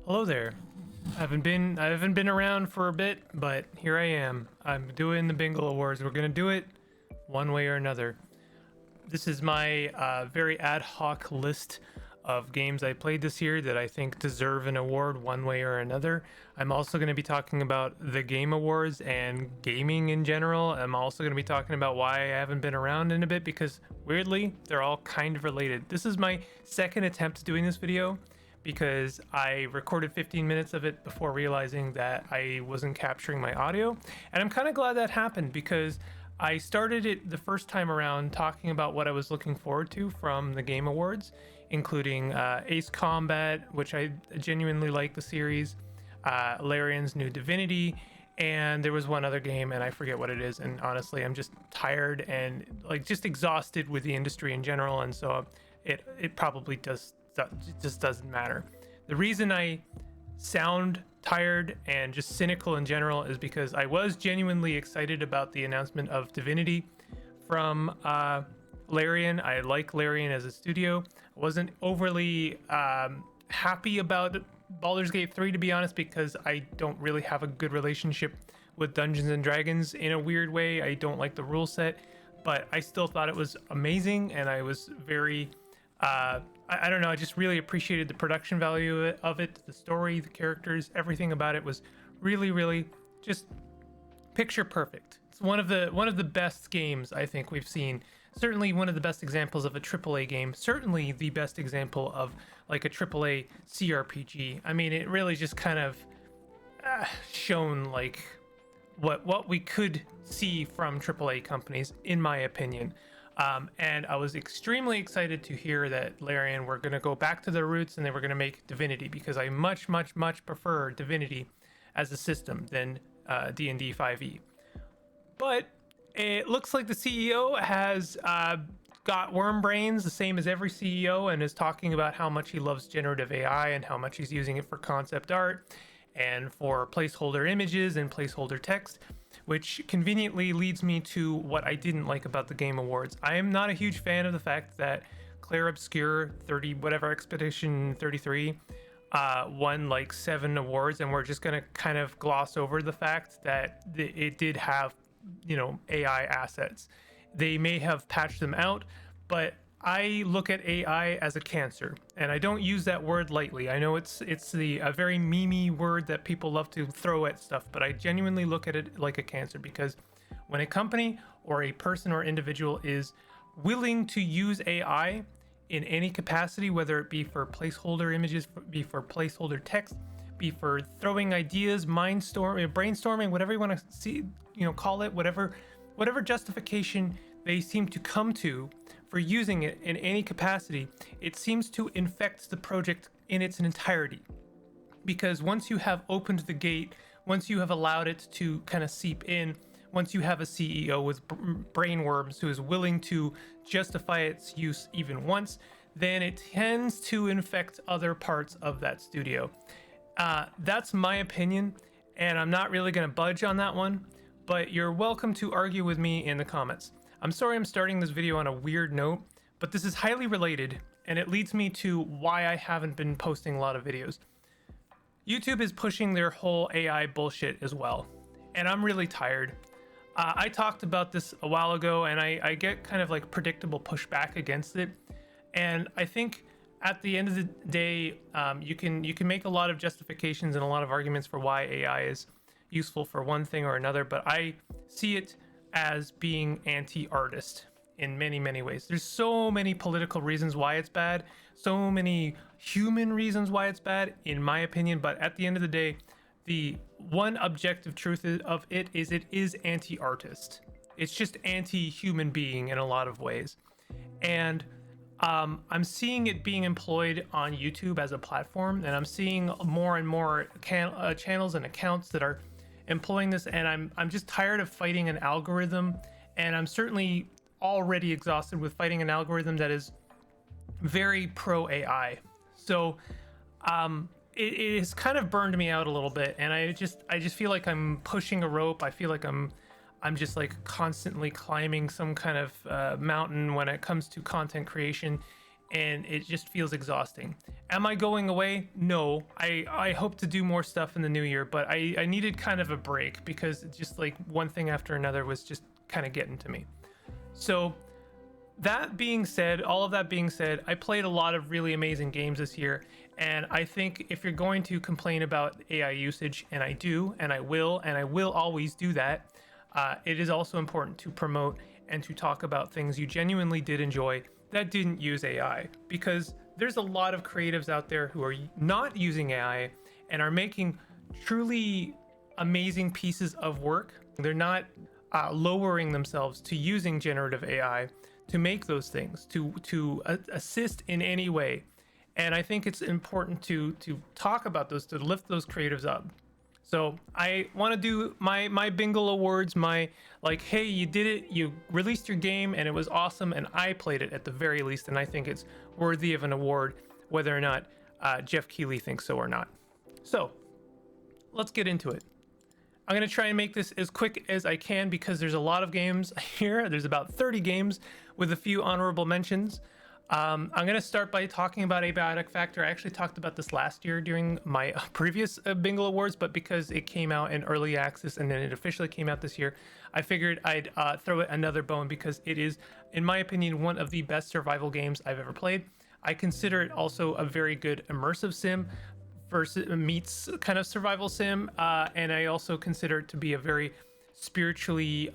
Hello there. I haven't been around for a bit, but here I am. I'm doing the Bingle Awards. We're gonna do it one way or another. This is my very ad hoc list of games I played this year that I think deserve an award one way or another. I'm also going to be talking about the Game Awards and gaming in general. I'm also going to be talking about why I haven't been around in a bit because weirdly, they're all kind of related. This is my second attempt doing this video because I recorded 15 minutes of it before realizing that I wasn't capturing my audio. And I'm kind of glad that happened because I started it the first time around talking about what I was looking forward to from the Game Awards, including Ace Combat, which I genuinely like the series, Larian's new Divinity, and there was one other game and I forget what it is. And honestly, I'm just tired and like just exhausted with the industry in general, and so it probably just doesn't matter. The reason I sound tired and just cynical in general is because I was genuinely excited about the announcement of Divinity from Larian. I like Larian as a studio. I wasn't overly happy about Baldur's Gate 3, to be honest, because I don't really have a good relationship with Dungeons and Dragons in a weird way. I don't like the rule set, but I still thought it was amazing, and I was very I don't know, I just really appreciated the production value of it, the story, the characters, everything about it was really just picture perfect. It's one of the best games I think we've seen. Certainly one of the best examples of a AAA game. Certainly the best example of like a AAA CRPG. I mean, it really just kind of shown like what we could see from AAA companies, in my opinion. And I was extremely excited to hear that Larian were going to go back to their roots and they were going to make Divinity, because I much prefer Divinity as a system than D&D 5e. But it looks like the CEO has got worm brains, the same as every CEO, and is talking about how much he loves generative AI and how much he's using it for concept art and for placeholder images and placeholder text, which conveniently leads me to what I didn't like about the Game Awards. I am not a huge fan of the fact that Claire Obscure 30 whatever Expedition 33 won like 7 awards, and we're just gonna kind of gloss over the fact that it did have, you know, AI assets. They may have patched them out, but I look at AI as a cancer, and I don't use that word lightly. I know it's a very memey word that people love to throw at stuff, but I genuinely look at it like a cancer, because when a company or a person or individual is willing to use AI in any capacity, whether it be for placeholder images, be for placeholder text, be for throwing ideas, brainstorming, whatever you want to see, you know, call it, whatever justification they seem to come to for using it in any capacity, it seems to infect the project in its entirety. Because once you have opened the gate, once you have allowed it to kind of seep in, once you have a CEO with brainworms who is willing to justify its use even once, then it tends to infect other parts of that studio. That's my opinion, and I'm not really going to budge on that one, but you're welcome to argue with me in the comments. I'm sorry I'm starting this video on a weird note, but this is highly related, and it leads me to why I haven't been posting a lot of videos. YouTube is pushing their whole AI bullshit as well, and I'm really tired. I talked about this a while ago, and I get kind of like predictable pushback against it, and I think at the end of the day, you can make a lot of justifications and a lot of arguments for why AI is useful for one thing or another, but I see it as being anti-artist in many ways. There's so many political reasons why it's bad, so many human reasons why it's bad, in my opinion, but at the end of the day, the one objective truth of it is anti-artist. It's just anti-human being in a lot of ways. And I'm seeing it being employed on YouTube as a platform, and I'm seeing more and more channels and accounts that are employing this, and I'm just tired of fighting an algorithm, and I'm certainly already exhausted with fighting an algorithm that is very pro AI. So it has kind of burned me out a little bit, and I just feel like I'm pushing a rope. I feel like I'm just like constantly climbing some kind of mountain when it comes to content creation and it just feels exhausting. Am I going away? No. I hope to do more stuff in the new year, but I needed kind of a break because just like one thing after another was just kind of getting to me. So that being said, all of that being said, I played a lot of really amazing games this year, and I think if you're going to complain about AI usage, and I do, and I will always do that, it is also important to promote and to talk about things you genuinely did enjoy that didn't use AI, because there's a lot of creatives out there who are not using AI and are making truly amazing pieces of work. They're not lowering themselves to using generative AI to make those things, to assist in any way. And I think it's important to talk about those, to lift those creatives up. So I want to do my Bingle Awards, my like, hey, you did it, you released your game and it was awesome, and I played it at the very least, and I think it's worthy of an award, whether or not Jeff Keighley thinks so or not. So let's get into it. I'm going to try and make this as quick as I can because there's a lot of games here. There's about 30 games with a few honorable mentions. I'm going to start by talking about Abiotic Factor. I actually talked about this last year during my previous Bingle Awards, but because it came out in early access and then it officially came out this year, I figured I'd throw it another bone because it is, in my opinion, one of the best survival games I've ever played. I consider it also a very good immersive sim versus meets kind of survival sim, and I also consider it to be a very spiritually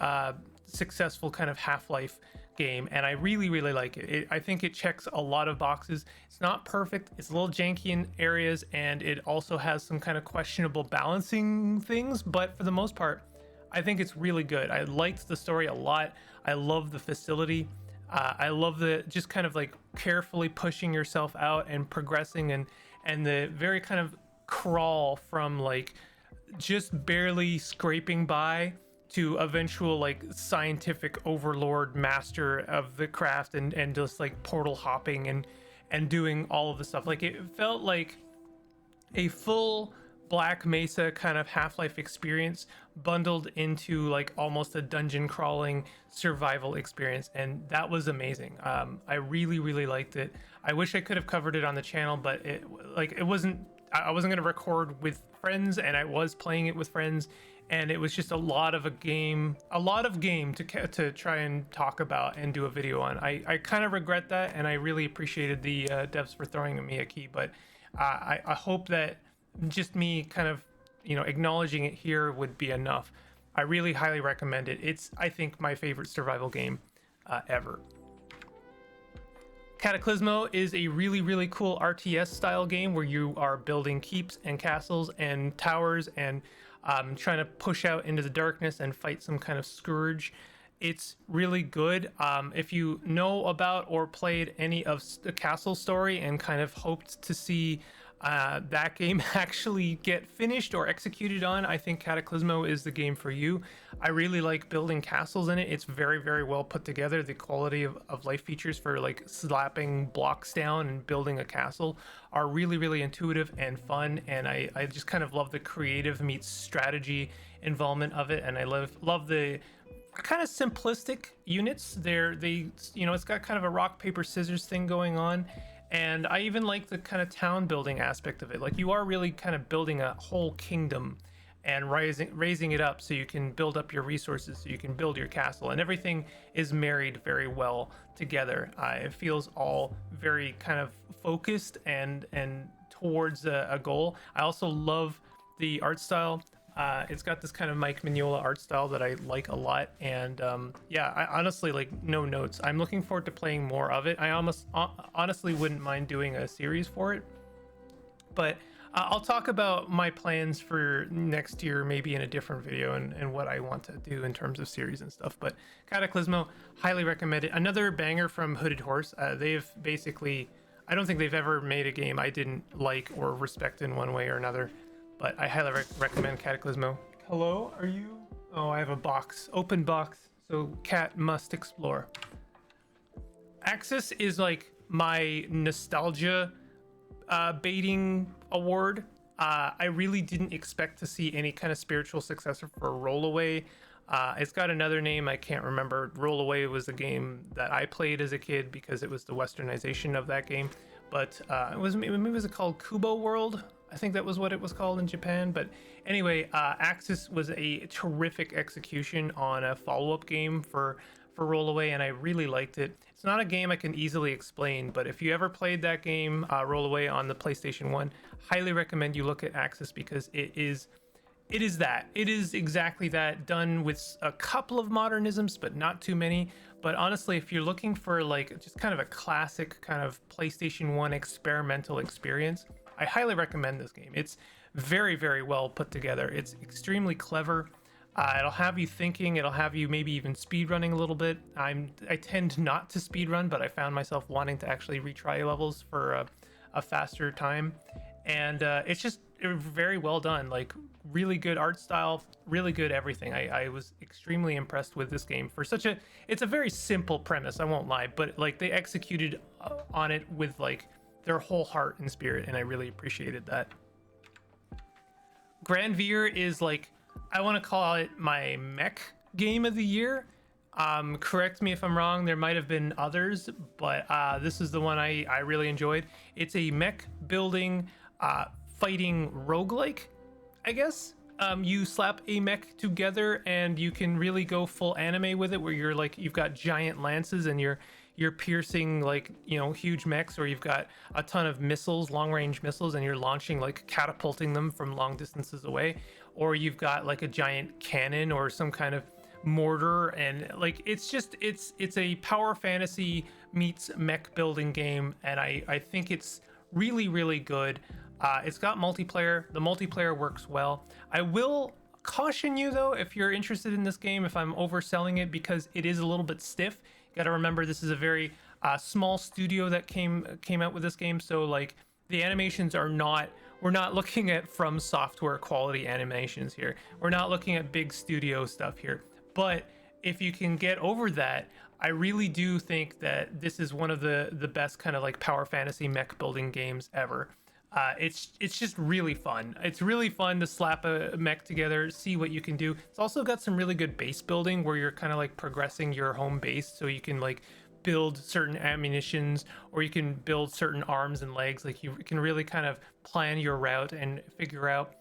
successful kind of Half-Life game, and I really like it. I think it checks a lot of boxes. It's not perfect, it's a little janky in areas, and it also has some kind of questionable balancing things, but for the most part I think it's really good. I liked the story a lot. I love the facility. I love the just kind of like carefully pushing yourself out and progressing, and the very kind of crawl from like just barely scraping by to eventual like scientific overlord master of the craft, and just like portal hopping and doing all of the stuff. Like it felt like a full Black Mesa kind of Half-Life experience bundled into like almost a dungeon crawling survival experience, and that was amazing. I really liked it. I wish I could have covered it on the channel, but I wasn't going to record with friends, and I was playing it with friends, and it was just a lot of game to try and talk about and do a video on. I kind of regret that, and I really appreciated the devs for throwing me a key, but I hope that just me kind of, acknowledging it here would be enough. I really highly recommend it. It's, I think, my favorite survival game ever. Cataclysmo is a really cool RTS style game where you are building keeps and castles and towers and trying to push out into the darkness and fight some kind of scourge. It's really good. If you know about or played any of the Castle Story and kind of hoped to see that game actually get finished or executed on, I think Cataclysmo is the game for you. I really like building castles in it. It's very well put together. The quality of life features for like slapping blocks down and building a castle are really intuitive and fun, and I just kind of love the creative meets strategy involvement of it, and I love the kind of simplistic units. It's got kind of a rock paper scissors thing going on. And I even like the kind of town building aspect of it. Like you are really kind of building a whole kingdom and raising it up so you can build up your resources, so you can build your castle, and everything is married very well together. It feels all very kind of focused and towards a goal. I also love the art style. It's got this kind of Mike Mignola art style that I like a lot, and I honestly, like, no notes. I'm looking forward to playing more of it. I honestly wouldn't mind doing a series for it, but I'll talk about my plans for next year, maybe in a different video, and what I want to do in terms of series and stuff. But Cataclysmo, highly recommend it. Another banger from Hooded Horse. They've basically, I don't think they've ever made a game I didn't like or respect in one way or another. But I highly recommend Cataclysmo. Hello, are you? Oh, I have a box, open box, so cat must explore. Axis is like my nostalgia baiting award. I really didn't expect to see any kind of spiritual successor for Rollaway. It's got another name I can't remember. Rollaway was a game that I played as a kid because it was the westernization of that game. But maybe was it called Kubo World? I think that was what it was called in Japan. But anyway, Axis was a terrific execution on a follow-up game for Rollaway, and I really liked it. It's not a game I can easily explain, but if you ever played that game, Rollaway, on the PlayStation 1, highly recommend you look at Axis because it is that. It is exactly that, done with a couple of modernisms, but not too many. But honestly, if you're looking for like just kind of a classic kind of PlayStation 1 experimental experience, I highly recommend this game. It's very, very well put together. It's extremely clever. It'll have you thinking. It'll have you maybe even speedrunning a little bit. I tend not to speedrun, but I found myself wanting to actually retry levels for a faster time. And it's just very well done. Like, really good art style, really good everything. I was extremely impressed with this game for it's a very simple premise, I won't lie, but like they executed on it with like their whole heart and spirit, and I really appreciated that. Granvier is like, I want to call it my mech game of the year. Correct me if I'm wrong, there might have been others, but this is the one I really enjoyed. It's a mech building fighting roguelike, I guess. You slap a mech together and you can really go full anime with it, where you're like, you've got giant lances and you're piercing like, you know, huge mechs, or you've got a ton of missiles, long range missiles, and you're launching, like catapulting them from long distances away, or you've got like a giant cannon or some kind of mortar, and like it's a power fantasy meets mech building game, and I think it's really, really good. It's got multiplayer. The multiplayer works well. I will caution you though, if you're interested in this game, if I'm overselling it, because it is a little bit stiff. You got to remember, this is a very small studio that came out with this game, so like the animations are not, we're not looking at From Software quality animations here. We're not looking at big studio stuff here. But if you can get over that, I really do think that this is one of the best kind of like power fantasy mech building games ever. It's just really fun. It's really fun to slap a mech together, see what you can do. It's also got some really good base building where you're kind of like progressing your home base, so you can like build certain ammunitions, or you can build certain arms and legs. Like you can really kind of plan your route and figure out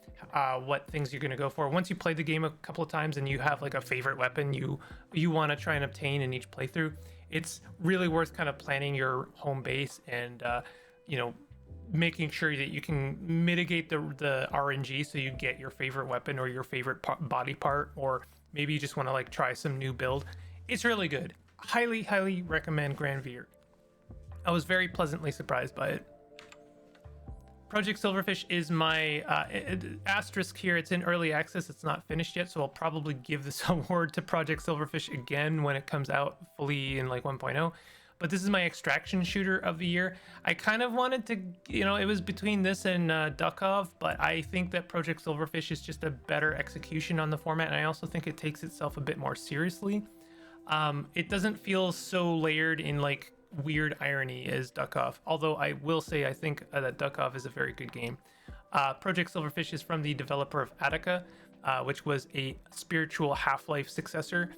what things you're going to go for. Once you play the game a couple of times and you have like a favorite weapon you want to try and obtain in each playthrough, it's really worth kind of planning your home base and you know, making sure that you can mitigate the RNG so you get your favorite weapon or your favorite body part, or maybe you just want to like try some new build. It's really good. Highly recommend Granvier. I was very pleasantly surprised by it. Project Silverfish is my asterisk here. It's in early access. It's not finished yet, so I'll probably give this award to Project Silverfish again when it comes out fully in like 1.0. But this is my extraction shooter of the year. I kind of wanted to, you know, it was between this and Duckov, but I think that Project Silverfish is just a better execution on the format, and I also think it takes itself a bit more seriously. It doesn't feel so layered in like weird irony as Duckov, although I will say I think that Duckov is a very good game. Project Silverfish is from the developer of Attica, which was a spiritual Half-Life successor.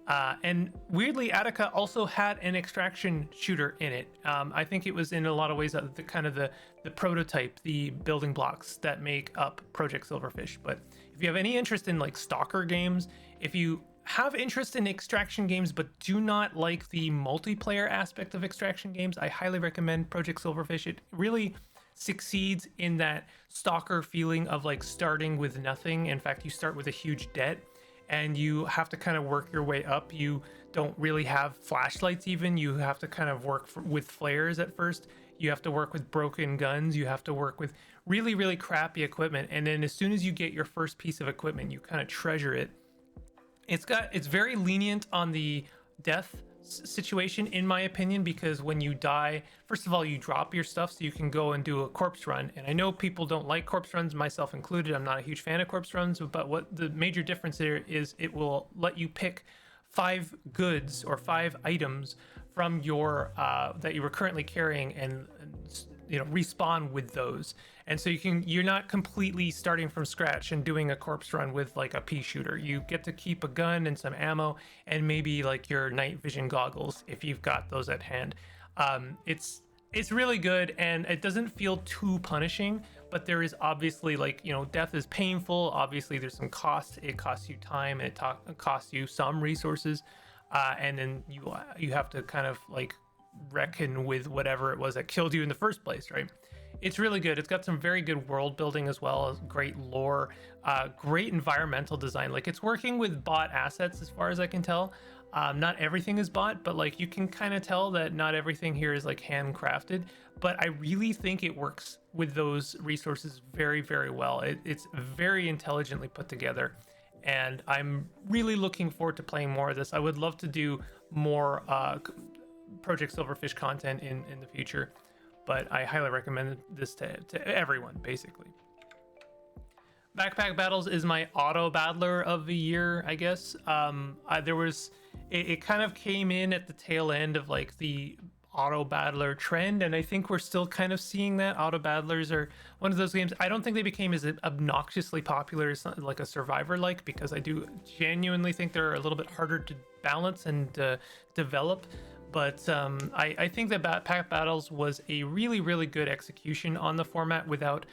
And weirdly, Attica also had an extraction shooter in it. I think it was in a lot of ways the prototype, the building blocks that make up Project Silverfish. But if you have any interest in like stalker games, if you have interest in extraction games but do not like the multiplayer aspect of extraction games, I highly recommend Project Silverfish. It really succeeds in that stalker feeling of like starting with nothing. In fact, you start with a huge debt and you have to kind of work your way up. You don't really have flashlights even. You have to kind of work with flares at first. You have to work with broken guns. You have to work with really, really crappy equipment. And then as soon as you get your first piece of equipment, you kind of treasure it. It's very lenient on the death situation, in my opinion, because when you die, first of all, you drop your stuff so you can go and do a corpse run. And I know people don't like corpse runs, myself included. I'm not a huge fan of corpse runs, but what the major difference there is, it will let you pick 5 goods or 5 items from your that you were currently carrying and respawn with those. And so you're not completely starting from scratch and doing a corpse run with like a pea shooter. You get to keep a gun and some ammo and maybe like your night vision goggles if you've got those at hand. It's really good, and it doesn't feel too punishing, but there is obviously, like, death is painful. Obviously there's some cost. It costs you time, and it costs you some resources, and then you have to kind of like reckon with whatever it was that killed you in the first place, right? It's really good. It's got some very good world building as well as great lore, great environmental design. Like, it's working with bot assets as far as I can tell. Not everything is bought, but like you can kind of tell that not everything here is like handcrafted, but I really think it works with those resources very, very well. It's very intelligently put together, and I'm really looking forward to playing more of this. I would love to do more Project Silverfish content in the future, but I highly recommend this to everyone, basically. Backpack Battles is my auto battler of the year, I guess. It kind of came in at the tail end of like the auto battler trend, and I think we're still kind of seeing that. Auto battlers are one of those games. I don't think they became as obnoxiously popular as like a Survivor-like, because I do genuinely think they're a little bit harder to balance and develop. But I think that Backpack Battles was a really, really good execution on the format without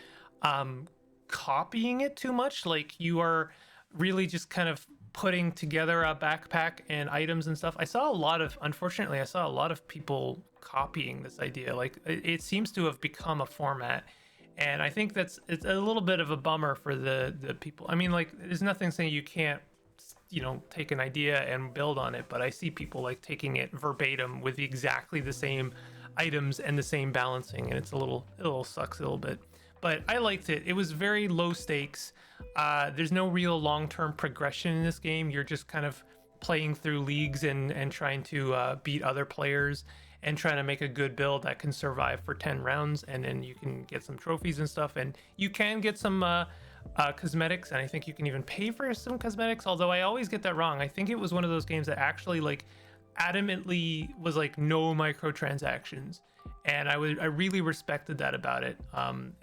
copying it too much. Like, you are really just kind of putting together a backpack and items and stuff. Unfortunately, I saw a lot of people copying this idea. Like, it seems to have become a format, and I think it's a little bit of a bummer for the people. I mean, like, there's nothing saying you can't take an idea and build on it, but I see people like taking it verbatim with exactly the same items and the same balancing, and it sucks a little bit. But I liked it. It was very low stakes. There's no real long-term progression in this game. You're just kind of playing through leagues and trying to beat other players and trying to make a good build that can survive for 10 rounds, and then you can get some trophies and stuff, and you can get some cosmetics, and I think you can even pay for some cosmetics, although I always get that wrong. I think it was one of those games that actually like adamantly was like no microtransactions, and I really respected that about it.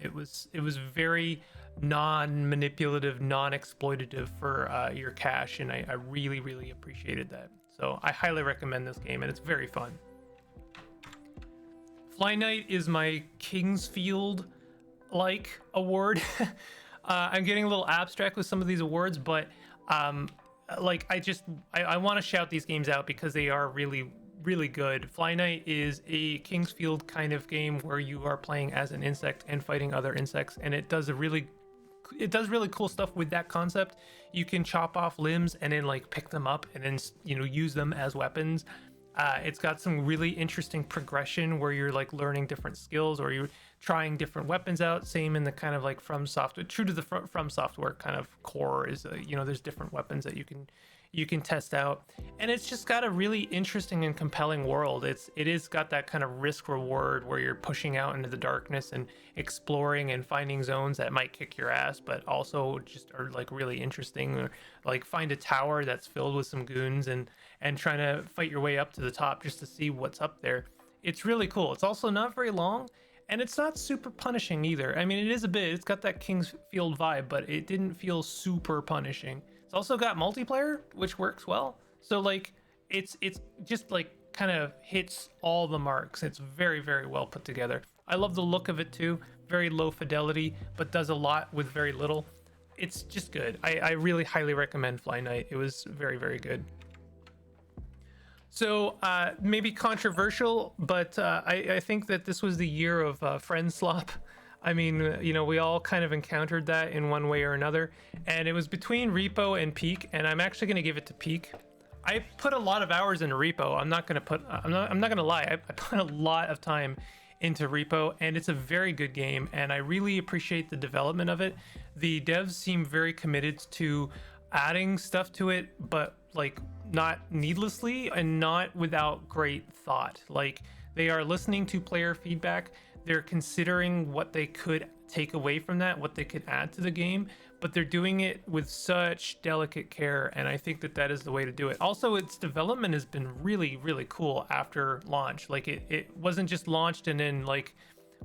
It was very non-manipulative, non-exploitative for your cash, and I really, really appreciated that. So I highly recommend this game, and it's very fun. Fly Night is my Kingsfield-like award. I'm getting a little abstract with some of these awards, but like, I want to shout these games out because they are really, really good. Fly Night is a Kingsfield kind of game where you are playing as an insect and fighting other insects, and it does really cool stuff with that concept. You can chop off limbs and then like pick them up and then use them as weapons. It's got some really interesting progression where you're like learning different skills, or you're trying different weapons out. Same in the kind of like From Software, true to the From Software kind of core is, there's different weapons that you can test out, and it's just got a really interesting and compelling world. It is got that kind of risk reward where you're pushing out into the darkness and exploring and finding zones that might kick your ass, but also just are like really interesting. Or like find a tower that's filled with some goons and trying to fight your way up to the top just to see what's up there. It's really cool. It's also not very long, and it's not super punishing either. I mean, it is a bit, it's got that Kingsfield vibe, but it didn't feel super punishing. It's also got multiplayer, which works well. So like, it's just like kind of hits all the marks. It's very, very well put together. I love the look of it too. Very low fidelity, but does a lot with very little. It's just good. I really highly recommend Fly Night. It was very, very good. So maybe controversial, but I think that this was the year of friend slop. I mean, we all kind of encountered that in one way or another, and it was between Repo and Peak, and I'm actually going to give it to Peak. I put a lot of hours into Repo. I'm not going to lie. I put a lot of time into Repo, and it's a very good game, and I really appreciate the development of it. The devs seem very committed to adding stuff to it, but like not needlessly and not without great thought. Like, they are listening to player feedback. They're considering what they could take away from that, what they could add to the game, but they're doing it with such delicate care, and I think that that is the way to do it. Also, its development has been really, really cool after launch. Like, it wasn't just launched and then like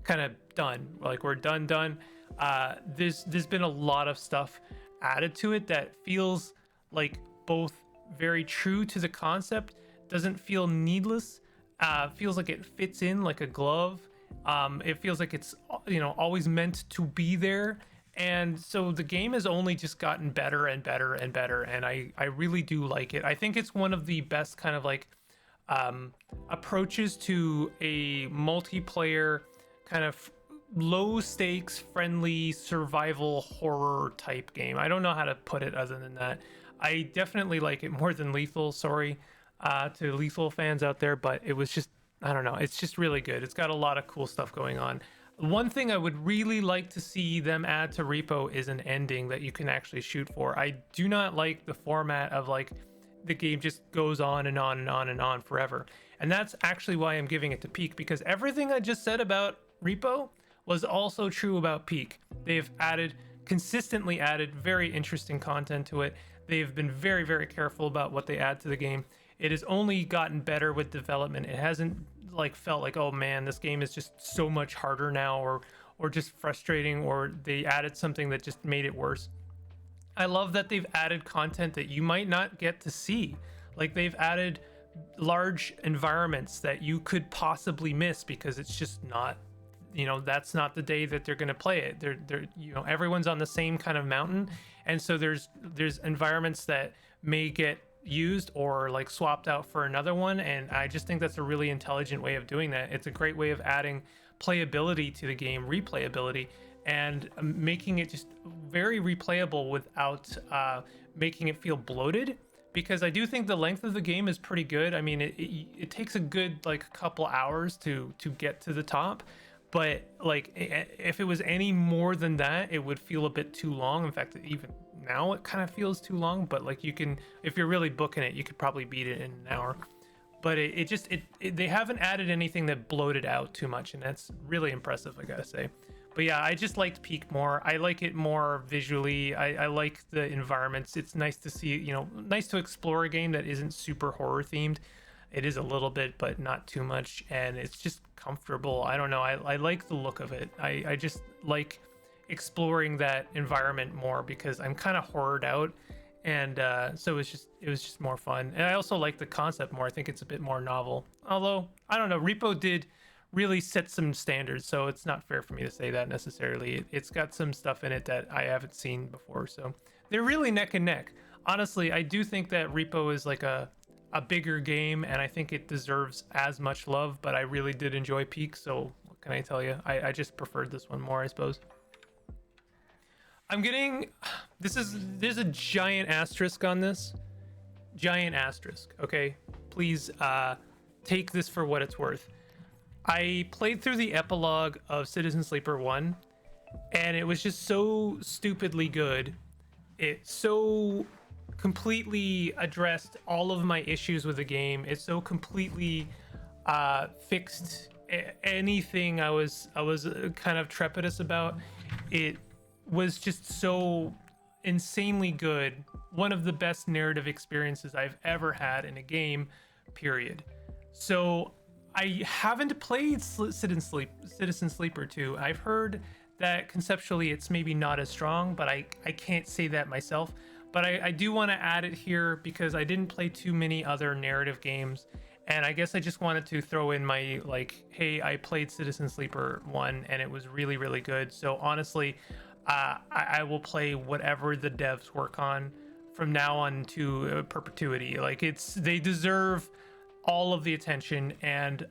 kind of done. Like we're done. There's been a lot of stuff added to it that feels like both very true to the concept, doesn't feel needless, feels like it fits in like a glove. It feels like it's always meant to be there, and so the game has only just gotten better and better and better, and I really do like it. I think it's one of the best kind of like approaches to a multiplayer kind of low stakes friendly survival horror type game. I don't know how to put it other than that. I definitely like it more than Lethal. Sorry to Lethal fans out there, but it was just, I don't know, it's just really good. It's got a lot of cool stuff going on. One thing I would really like to see them add to Repo is an ending that you can actually shoot for. I do not like the format of like the game just goes on and on and on and on forever. And that's actually why I'm giving it to Peak, because everything I just said about Repo was also true about Peak. They've consistently added very interesting content to it. They've been very, very careful about what they add to the game. It has only gotten better with development. It hasn't like felt like, oh man, this game is just so much harder now, or just frustrating, or they added something that just made it worse. I love that they've added content that you might not get to see. Like they've added large environments that you could possibly miss because it's just not, that's not the day that they're going to play it. They're everyone's on the same kind of mountain, and so there's environments that may get used or like swapped out for another one, and I just think that's a really intelligent way of doing that. It's a great way of adding playability to the game, replayability, and making it just very replayable without making it feel bloated, because I do think the length of the game is pretty good. I mean, it takes a good like couple hours to get to the top, but like if it was any more than that, it would feel a bit too long. In fact, even now it kind of feels too long, but like you can, if you're really booking it, you could probably beat it in an hour. But they haven't added anything that bloated out too much, and that's really impressive, I gotta say. But yeah, I just liked Peak more. I like it more visually. I like the environments. It's nice to see, nice to explore a game that isn't super horror themed. It is a little bit, but not too much, and it's just comfortable. I don't know. I like the look of it. I just like exploring that environment more because I'm kind of horrored out, and so it was just more fun. And I also like the concept more. I think it's a bit more novel. Although I don't know, Repo did really set some standards, so it's not fair for me to say that necessarily. It's got some stuff in it that I haven't seen before, so they're really neck and neck. Honestly, I do think that Repo is like a bigger game, and I think it deserves as much love, but I really did enjoy Peak, so what can I tell you? I just preferred this one more, I suppose. I'm getting, there's a giant asterisk on this. Giant asterisk, okay? Please take this for what it's worth. I played through the epilogue of Citizen Sleeper 1, and it was just so stupidly good. It so completely addressed all of my issues with the game. It so completely fixed anything I was kind of trepidous about. It was just so insanely good. One of the best narrative experiences I've ever had in a game, period. So I haven't played Citizen Sleeper 2. I've heard that conceptually it's maybe not as strong, but I can't say that myself. But I do want to add it here because I didn't play too many other narrative games, and I guess I just wanted to throw in my like, hey, I played Citizen Sleeper 1 and it was really, really good. So honestly, I will play whatever the devs work on from now on to perpetuity. Like they deserve all of the attention, and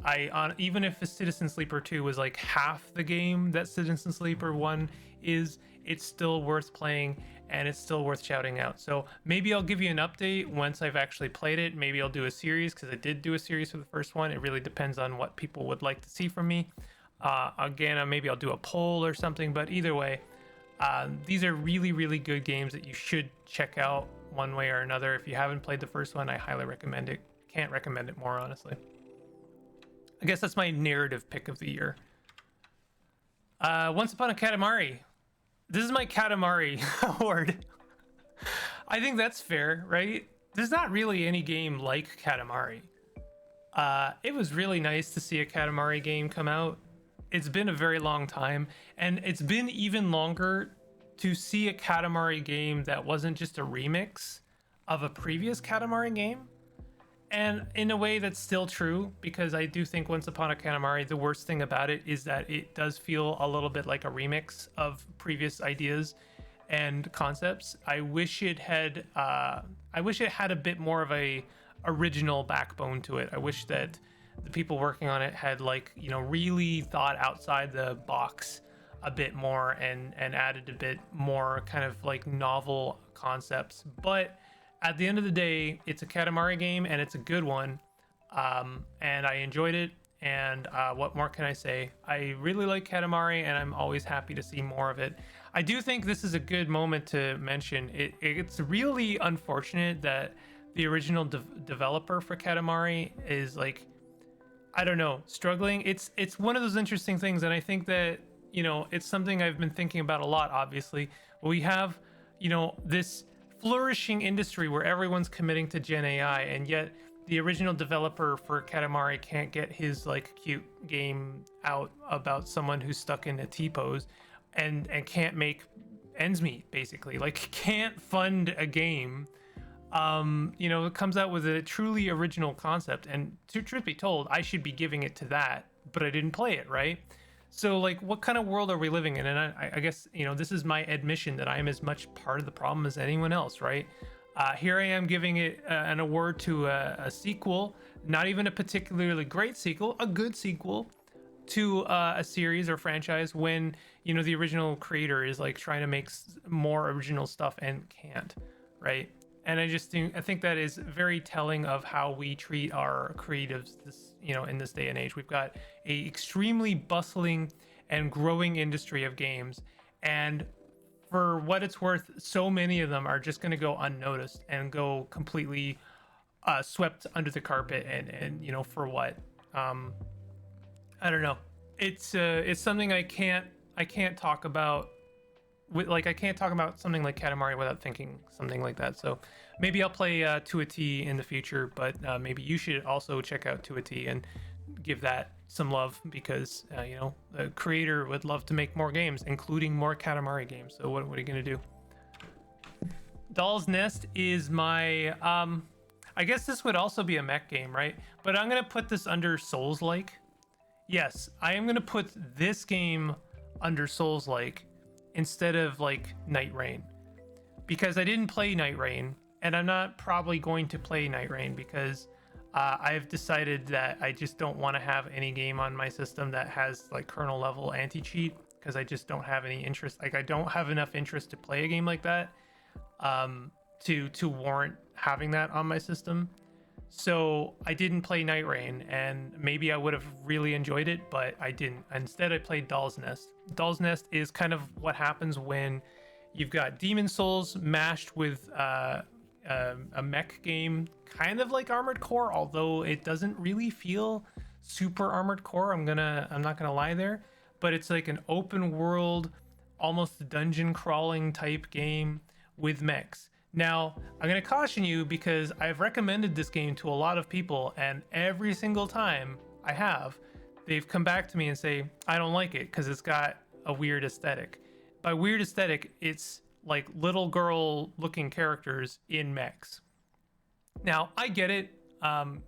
even if Citizen Sleeper 2 was like half the game that Citizen Sleeper 1 is, it's still worth playing and it's still worth shouting out. So maybe I'll give you an update once I've actually played it. Maybe I'll do a series, because I did do a series for the first one. It really depends on what people would like to see from me. Again, maybe I'll do a poll or something, but either way, these are really, really good games that you should check out one way or another. If you haven't played the first one, I highly recommend it. Can't recommend it more, honestly. I guess that's my narrative pick of the year. Once Upon a Katamari. This is my Katamari award. I think that's fair, right? There's not really any game like Katamari. It was really nice to see a Katamari game come out, it's been a very long time, and it's been even longer to see a Katamari game that wasn't just a remix of a previous Katamari game. And in a way that's still true, because I do think Once Upon a Katamari, the worst thing about it is that it does feel a little bit like a remix of previous ideas and concepts. I wish it had a bit more of a original backbone to it. I wish that the people working on it had, like, you know, really thought outside the box a bit more and added a bit more kind of like novel concepts. But at the end of the day, it's a Katamari game, and it's a good one, and I enjoyed it. And what more can I say? I really like Katamari, and I'm always happy to see more of it. I do think this is a good moment to mention it's really unfortunate that the original developer for Katamari is, like, I don't know, struggling. It's one of those interesting things, and I think that, you know, it's something I've been thinking about a lot. Obviously, we have, you know, this flourishing industry where everyone's committing to Gen AI, and yet the original developer for Katamari can't get his, like, cute game out about someone who's stuck in a T-pose and can't make ends meet, basically, like, can't fund a game. You know, it comes out with a truly original concept, and truth be told, I should be giving it to that, but I didn't play it, right? So, like, what kind of world are we living in? And I guess, you know, this is my admission that I am as much part of the problem as anyone else, right? Here I am giving it an award to a sequel, not even a particularly great sequel, a good sequel to a series or franchise, when, you know, the original creator is, like, trying to make more original stuff and can't, right? And I think that is very telling of how we treat our creatives, this, you know, in this day and age. We've got a extremely bustling and growing industry of games, and for what it's worth, so many of them are just going to go unnoticed and go completely swept under the carpet. And you know, for what? I don't know. It's something I can't talk about. I can't talk about something like Katamari without thinking something like that. So maybe I'll play To a T in the future, but maybe you should also check out To a T and give that some love, because you know, the creator would love to make more games, including more Katamari games. So what are you gonna do? Doll's Nest is my I guess this would also be a mech game, right? But I'm gonna put this under Souls-like. Yes, I am gonna put this game under Souls-like instead of, like, Night Rain, because I didn't play Night Rain, and I'm not probably going to play Night Rain, because I've decided that I just don't want to have any game on my system that has, like, kernel level anti-cheat, because I just don't have any interest. Like, I don't have enough interest to play a game like that to warrant having that on my system. So I didn't play Night Rain, and maybe I would have really enjoyed it, but I didn't. Instead, I played Doll's Nest. Doll's Nest is kind of what happens when you've got Demon Souls mashed with a mech game, kind of like Armored Core, although it doesn't really feel super Armored Core. I'm not gonna lie there, but it's like an open world, almost dungeon crawling type game with mechs. Now, I'm going to caution you, because I've recommended this game to a lot of people, and every single time I have, they've come back to me and say, I don't like it because it's got a weird aesthetic. By weird aesthetic, it's like little girl looking characters in mechs. Now, I get it.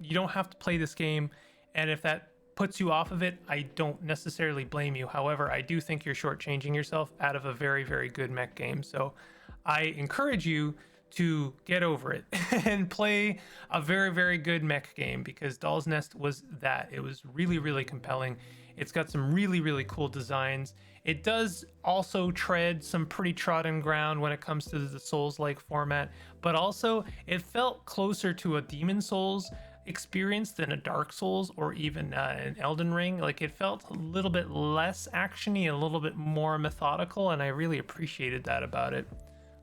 You don't have to play this game, and if that puts you off of it, I don't necessarily blame you. However, I do think you're shortchanging yourself out of a very, very good mech game. So I encourage you to get over it and play a very, very good mech game, because Doll's Nest was that. It was really, really compelling. It's got some really, really cool designs. It does also tread some pretty trodden ground when it comes to the Souls-like format, but also it felt closer to a Demon Souls experience than a Dark Souls or even an Elden Ring. Like, it felt a little bit less actiony, a little bit more methodical, and I really appreciated that about it.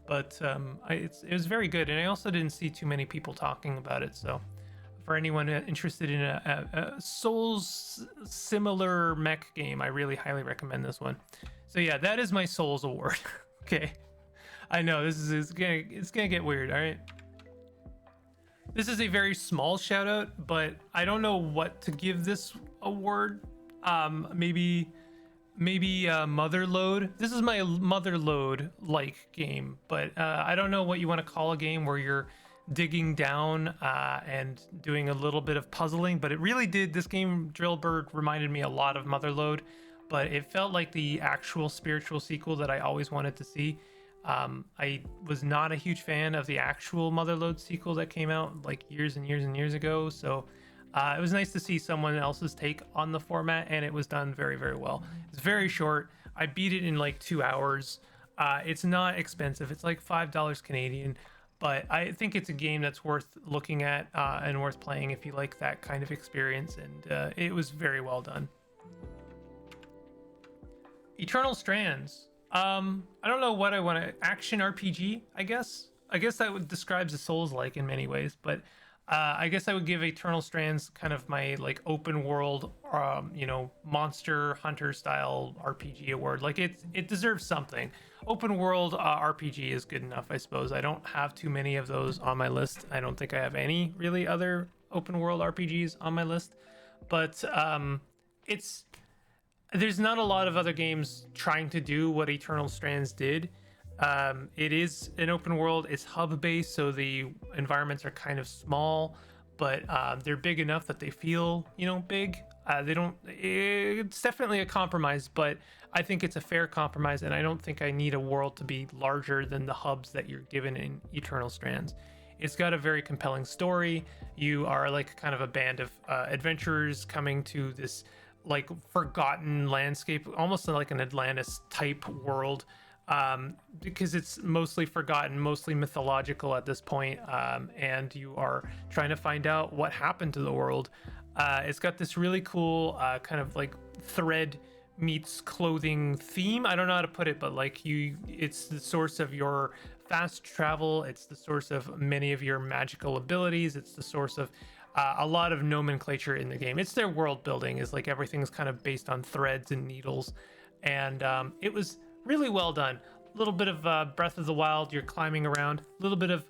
But it was very good, and I also didn't see too many people talking about it. So for anyone interested in a Souls similar mech game, I really highly recommend this one. So yeah, that is my Souls award. Okay, I know it's gonna get weird. All right, this is a very small shout out, but I don't know what to give this award. Maybe maybe Motherload. This is my Motherload-like game, but I don't know what you want to call a game where you're digging down and doing a little bit of puzzling, but it really did. This game, Drillbird, reminded me a lot of Motherload, but it felt like the actual spiritual sequel that I always wanted to see. I was not a huge fan of the actual Motherload sequel that came out like years and years and years ago, so it was nice to see someone else's take on the format, and it was done very, very well. It's very short. I beat it in like 2 hours. It's not expensive. It's like $5 Canadian, but I think it's a game that's worth looking at and worth playing if you like that kind of experience, and it was very well done. Eternal Strands. I don't know what I want to... Action RPG, I guess. I guess that would describes a Souls-like in many ways, but I guess I would give Eternal Strands kind of my like open world, you know, Monster Hunter style RPG award. Like it deserves something. Open world RPG is good enough, I suppose. I don't have too many of those on my list. I don't think I have any really other open world RPGs on my list, but there's not a lot of other games trying to do what Eternal Strands did. It is an open world. It's hub based, so the environments are kind of small, but they're big enough that they feel, you know, big. They don't. It's definitely a compromise, but I think it's a fair compromise, and I don't think I need a world to be larger than the hubs that you're given in Eternal Strands. It's got a very compelling story. You are like kind of a band of adventurers coming to this like forgotten landscape, almost like an Atlantis type world. Because it's mostly forgotten, mostly mythological at this point, and you are trying to find out what happened to the world. It's got this really cool kind of like thread meets clothing theme. I don't know how to put it, but like it's the source of your fast travel. It's the source of many of your magical abilities. It's the source of a lot of nomenclature in the game. It's their world building is like everything's kind of based on threads and needles, and it was really well done. A little bit of Breath of the Wild, you're climbing around. A little bit of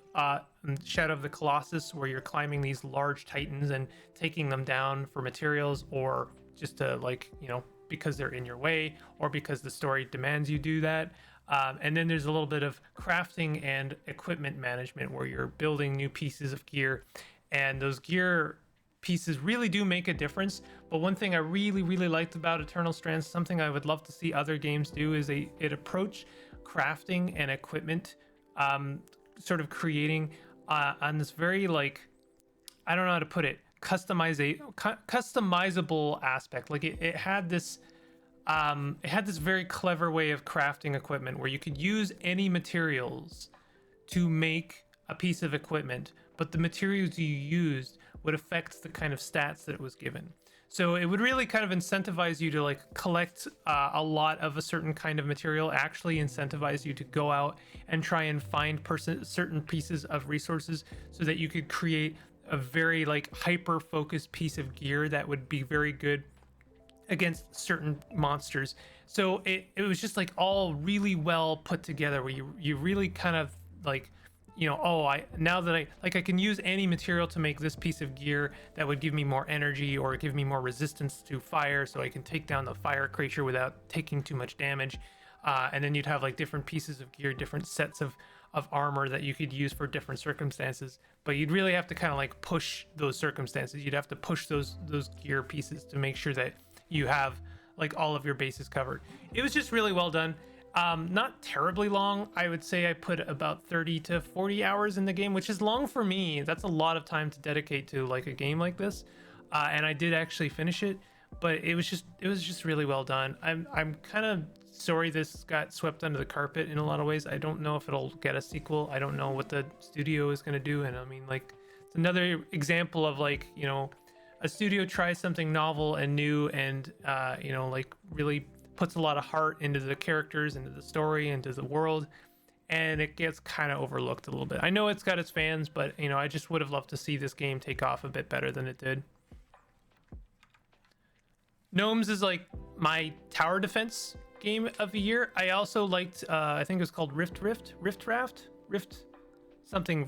Shadow of the Colossus, where you're climbing these large titans and taking them down for materials, or just to like, you know, because they're in your way, or because the story demands you do that. And then there's a little bit of crafting and equipment management, where you're building new pieces of gear, and those gear pieces really do make a difference. But one thing I really liked about Eternal Strands, something I would love to see other games do, is it approach crafting and equipment sort of creating on this very like, I don't know how to put it, customizable aspect. Like it had this very clever way of crafting equipment where you could use any materials to make a piece of equipment, but the materials you used would affect the kind of stats that it was given. So it would really kind of incentivize you to like collect a lot of a certain kind of material, actually incentivize you to go out and try and find certain pieces of resources so that you could create a very like hyper focused piece of gear that would be very good against certain monsters. So it was just like all really well put together, where you really kind of like, you know, now that I can use any material to make this piece of gear that would give me more energy or give me more resistance to fire, so I can take down the fire creature without taking too much damage. And then you'd have like different pieces of gear, different sets of armor that you could use for different circumstances. But you'd really have to kind of like push those circumstances. You'd have to push those gear pieces to make sure that you have like all of your bases covered. It was just really well done. Not terribly long. I would say I put about 30 to 40 hours in the game, which is long for me. That's a lot of time to dedicate to like a game like this. And I did actually finish it, but it was just really well done. I'm kind of sorry this got swept under the carpet in a lot of ways. I don't know if it'll get a sequel. I don't know what the studio is going to do. And I mean, like, it's another example of like, you know, a studio tries something novel and new and, you know, like really puts a lot of heart into the characters, into the story, into the world, and it gets kind of overlooked a little bit. I know it's got its fans, but you know, I just would have loved to see this game take off a bit better than it did. Gnomes is like my tower defense game of the year. I also liked, I think it was called Rift something.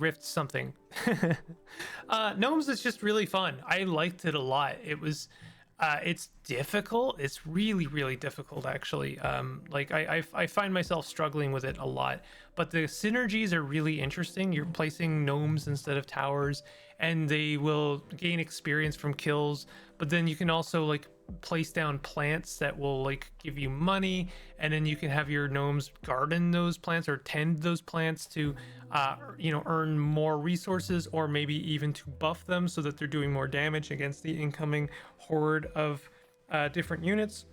Gnomes is just really fun. I liked it a lot. It was It's difficult. It's really, really difficult, actually. Like I find myself struggling with it a lot, but the synergies are really interesting. You're placing gnomes instead of towers, and they will gain experience from kills. But then you can also like place down plants that will like give you money, and then you can have your gnomes garden those plants or tend those plants to earn more resources, or maybe even to buff them so that they're doing more damage against the incoming horde of different units.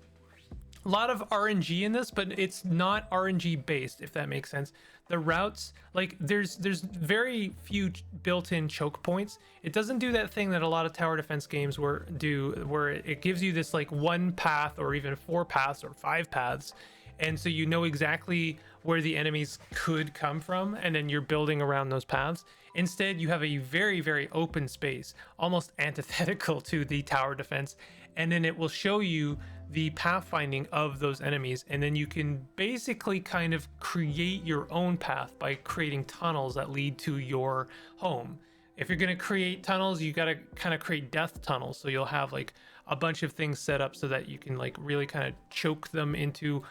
A lot of RNG in this, but it's not RNG based, if that makes sense. The routes, like there's very few built-in choke points. It doesn't do that thing that a lot of tower defense games where it gives you this like one path or even 4 paths or 5 paths, and so you know exactly where the enemies could come from, and then you're building around those paths. Instead, you have a very, very open space, almost antithetical to the tower defense, and then it will show you the pathfinding of those enemies, and then you can basically kind of create your own path by creating tunnels that lead to your home. If you're going to create tunnels, you got to kind of create death tunnels, so you'll have like a bunch of things set up so that you can like really kind of choke them into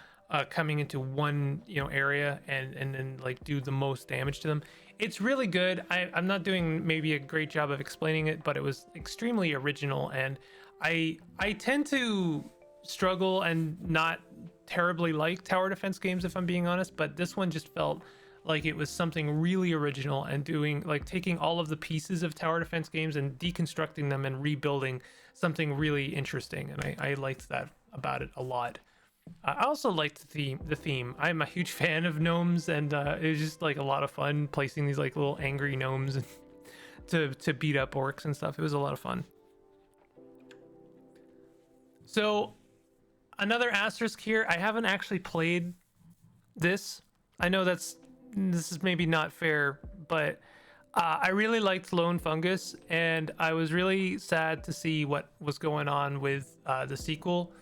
coming into one area, and then like do the most damage to them. It's really good. I'm not doing maybe a great job of explaining it, but it was extremely original, and I tend to struggle and not terribly like tower defense games, if I'm being honest, but this one just felt like it was something really original, and doing like taking all of the pieces of tower defense games and deconstructing them and rebuilding something really interesting, and I liked that about it a lot. I also liked the theme. I'm a huge fan of gnomes, and it was just like a lot of fun placing these like little angry gnomes to beat up orcs and stuff. It was a lot of fun. So another asterisk here, I haven't actually played this. I know this is maybe not fair, but I really liked Lone Fungus, and I was really sad to see what was going on with the sequel.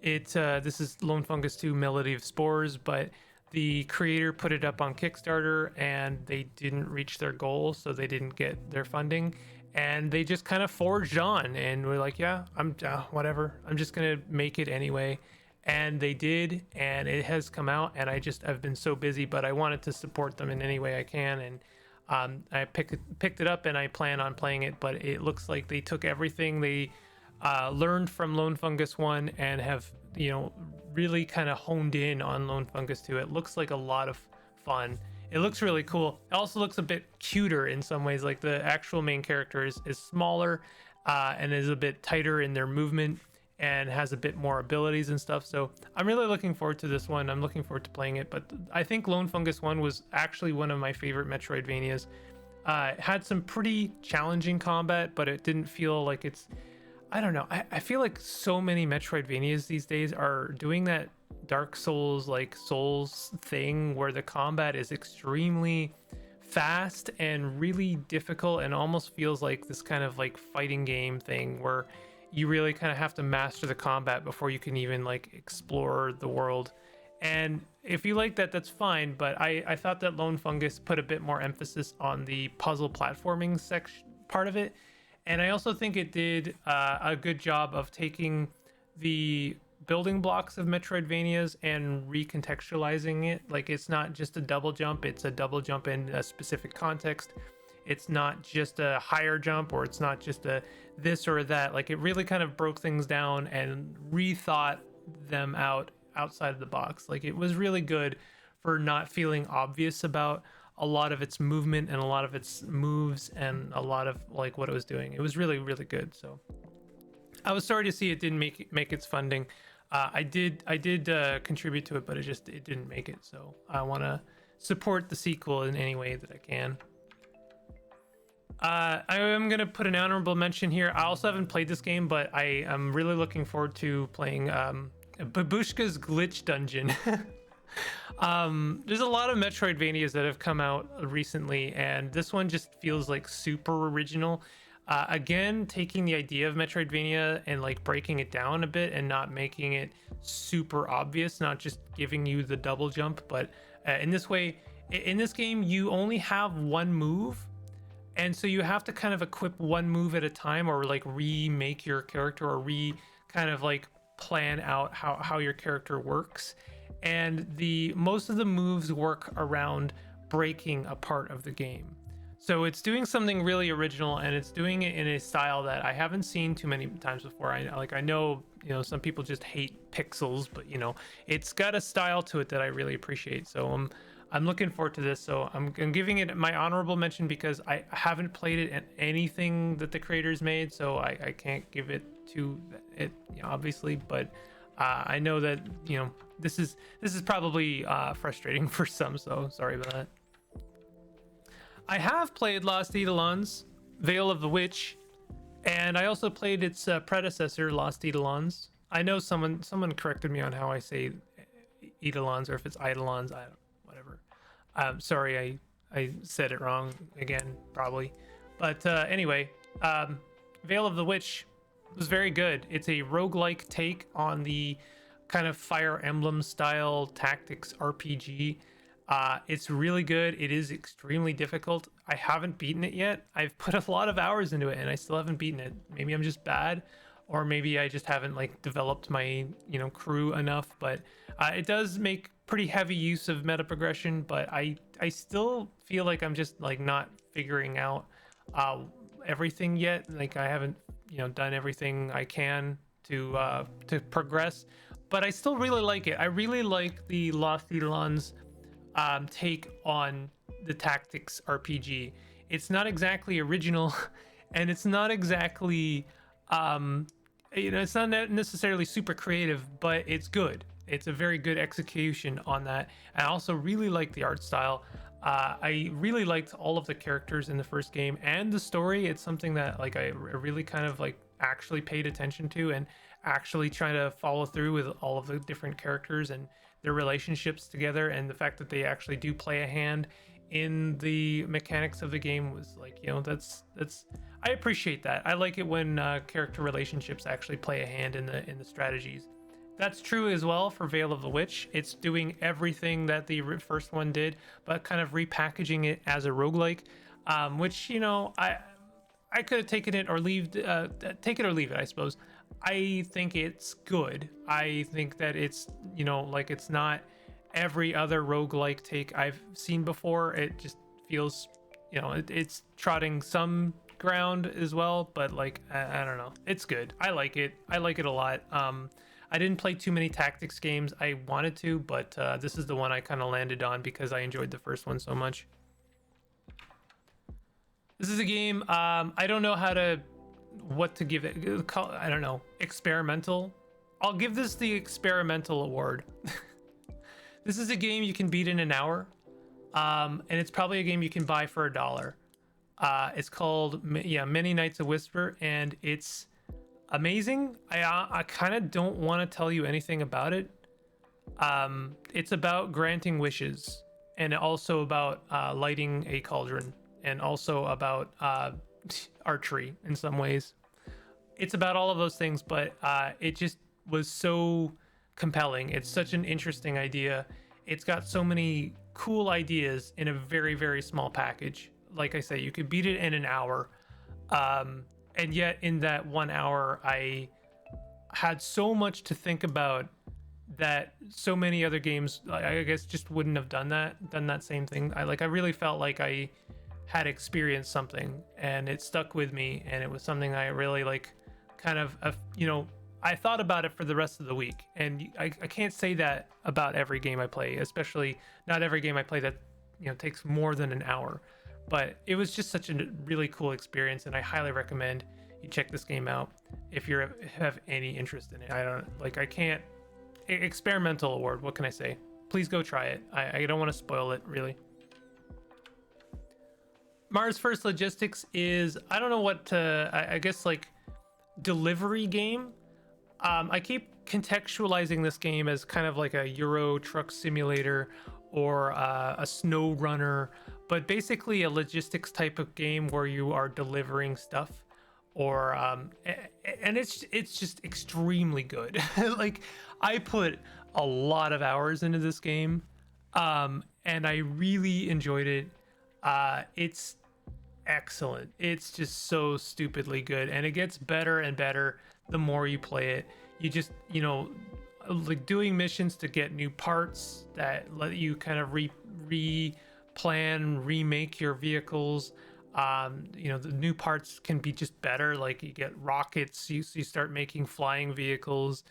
This is Lone Fungus 2 Melody of Spores, but the creator put it up on Kickstarter and they didn't reach their goal, so they didn't get their funding, and they just kind of forged on, and we're like, yeah, I'm whatever, I'm just gonna make it anyway. And they did, and it has come out, and I've been so busy, but I wanted to support them in any way I can, and I picked it up, and I plan on playing it. But it looks like they took everything they learned from Lone Fungus 1 and have really kind of honed in on Lone Fungus 2. It looks like a lot of fun. It looks really cool. It also looks a bit cuter in some ways. Like the actual main character is smaller and is a bit tighter in their movement and has a bit more abilities and stuff. So I'm really looking forward to this one. I'm looking forward to playing it. But I think Lone Fungus 1 was actually one of my favorite Metroidvanias. It had some pretty challenging combat, but it didn't feel like it's... I don't know. I feel like so many Metroidvanias these days are doing that Dark Souls, like Souls thing, where the combat is extremely fast and really difficult, and almost feels like this kind of like fighting game thing where you really kind of have to master the combat before you can even like explore the world. And if you like that, that's fine. But I thought that Lone Fungus put a bit more emphasis on the puzzle platforming section part of it. And I also think it did a good job of taking the building blocks of Metroidvanias and recontextualizing it. Like, it's not just a double jump, it's a double jump in a specific context. It's not just a higher jump, or it's not just a this or that. Like, it really kind of broke things down and rethought them outside of the box. Like, it was really good for not feeling obvious about a lot of its movement and a lot of its moves and a lot of like what it was doing. It was really, really good. So I was sorry to see it didn't make its funding. I did contribute to it, but it didn't make it. So I want to support the sequel in any way that I can. I am going to put an honorable mention here. I also haven't played this game, but I am really looking forward to playing Babushka's Glitch Dungeon. There's a lot of Metroidvanias that have come out recently, and this one just feels like super original. Again, taking the idea of Metroidvania and like breaking it down a bit and not making it super obvious, not just giving you the double jump, but in this way, in this game, you only have one move, and so you have to kind of equip one move at a time, or like remake your character, or kind of like plan out how your character works, and the most of the moves work around breaking a part of the game. So it's doing something really original, and it's doing it in a style that I haven't seen too many times before. I know, some people just hate pixels, but it's got a style to it that I really appreciate. So I'm looking forward to this. So I'm giving it my honorable mention because I haven't played it in anything that the creators made, so I can't give it to it, obviously. But I know that this is probably frustrating for some, so sorry about that. I have played Lost Eidolons, Veil of the Witch, and I also played its predecessor, Lost Eidolons. I know someone corrected me on how I say Eidolons, or if it's Eidolons, whatever. Sorry, I said it wrong again, probably. But anyway, Veil of the Witch was very good. It's a roguelike take on the kind of Fire Emblem style tactics RPG. It's really good. It is extremely difficult. I haven't beaten it yet. I've put a lot of hours into it and I still haven't beaten it. Maybe I'm just bad, or maybe I just haven't like developed my crew enough. But it does make pretty heavy use of meta progression, but I still feel like I'm just like not figuring out everything yet. Like I haven't done everything I can to progress, but I still really like it. I really like the Lost Eidolons take on the tactics RPG. It's not exactly original and it's not exactly it's not necessarily super creative, but it's good. It's a very good execution on that. I also really like the art style. I really liked all of the characters in the first game, and the story. It's something that like I really kind of like actually paid attention to, and actually trying to follow through with all of the different characters and their relationships together, and the fact that they actually do play a hand in the mechanics of the game was like, that's I appreciate that. I like it when character relationships actually play a hand in the strategies. That's true as well for Veil of the Witch. It's doing everything that the first one did, but kind of repackaging it as a roguelike, which I could have taken it or take it or leave it, I suppose. I think it's good. I think that it's like it's not every other roguelike take I've seen before. It just feels it's trotting some ground as well, but like I don't know, it's good. I like it a lot. I didn't play too many tactics games. I wanted to, but this is the one I kind of landed on because I enjoyed the first one so much. This is a game, I don't know what to give it. I don't know, experimental. I'll give this the experimental award. This is a game you can beat in an hour, and it's probably a game you can buy for $1. It's called Many Nights of Whisper, and it's amazing. I kind of don't want to tell you anything about it. It's about granting wishes, and also about lighting a cauldron, and also about archery in some ways. It's about all of those things, but it just was so compelling. It's such an interesting idea. It's got so many cool ideas in a very, very small package. Like I say, you could beat it in an hour. And yet in that 1 hour, I had so much to think about that so many other games, I guess, just wouldn't have done that same thing. I really felt like I had experienced something, and it stuck with me, and it was something I really kind of I thought about it for the rest of the week. And I can't say that about every game I play, especially not every game I play that takes more than an hour. But it was just such a really cool experience, and I highly recommend you check this game out if you have any interest in it. I can't. Experimental award, what can I say? Please go try it. I don't want to spoil it, really. Mars First Logistics is, I don't know what to, I guess delivery game. I keep contextualizing this game as kind of like a Euro Truck Simulator or a Snow Runner, but basically a logistics type of game where you are delivering stuff, or and it's just extremely good. I put a lot of hours into this game, and I really enjoyed it. It's excellent. It's just so stupidly good, and it gets better and better the more you play it. you just, like doing missions to get new parts that let you kind of replan, remake your vehicles. The new parts can be just better. Like you get rockets, so you start making flying vehicles.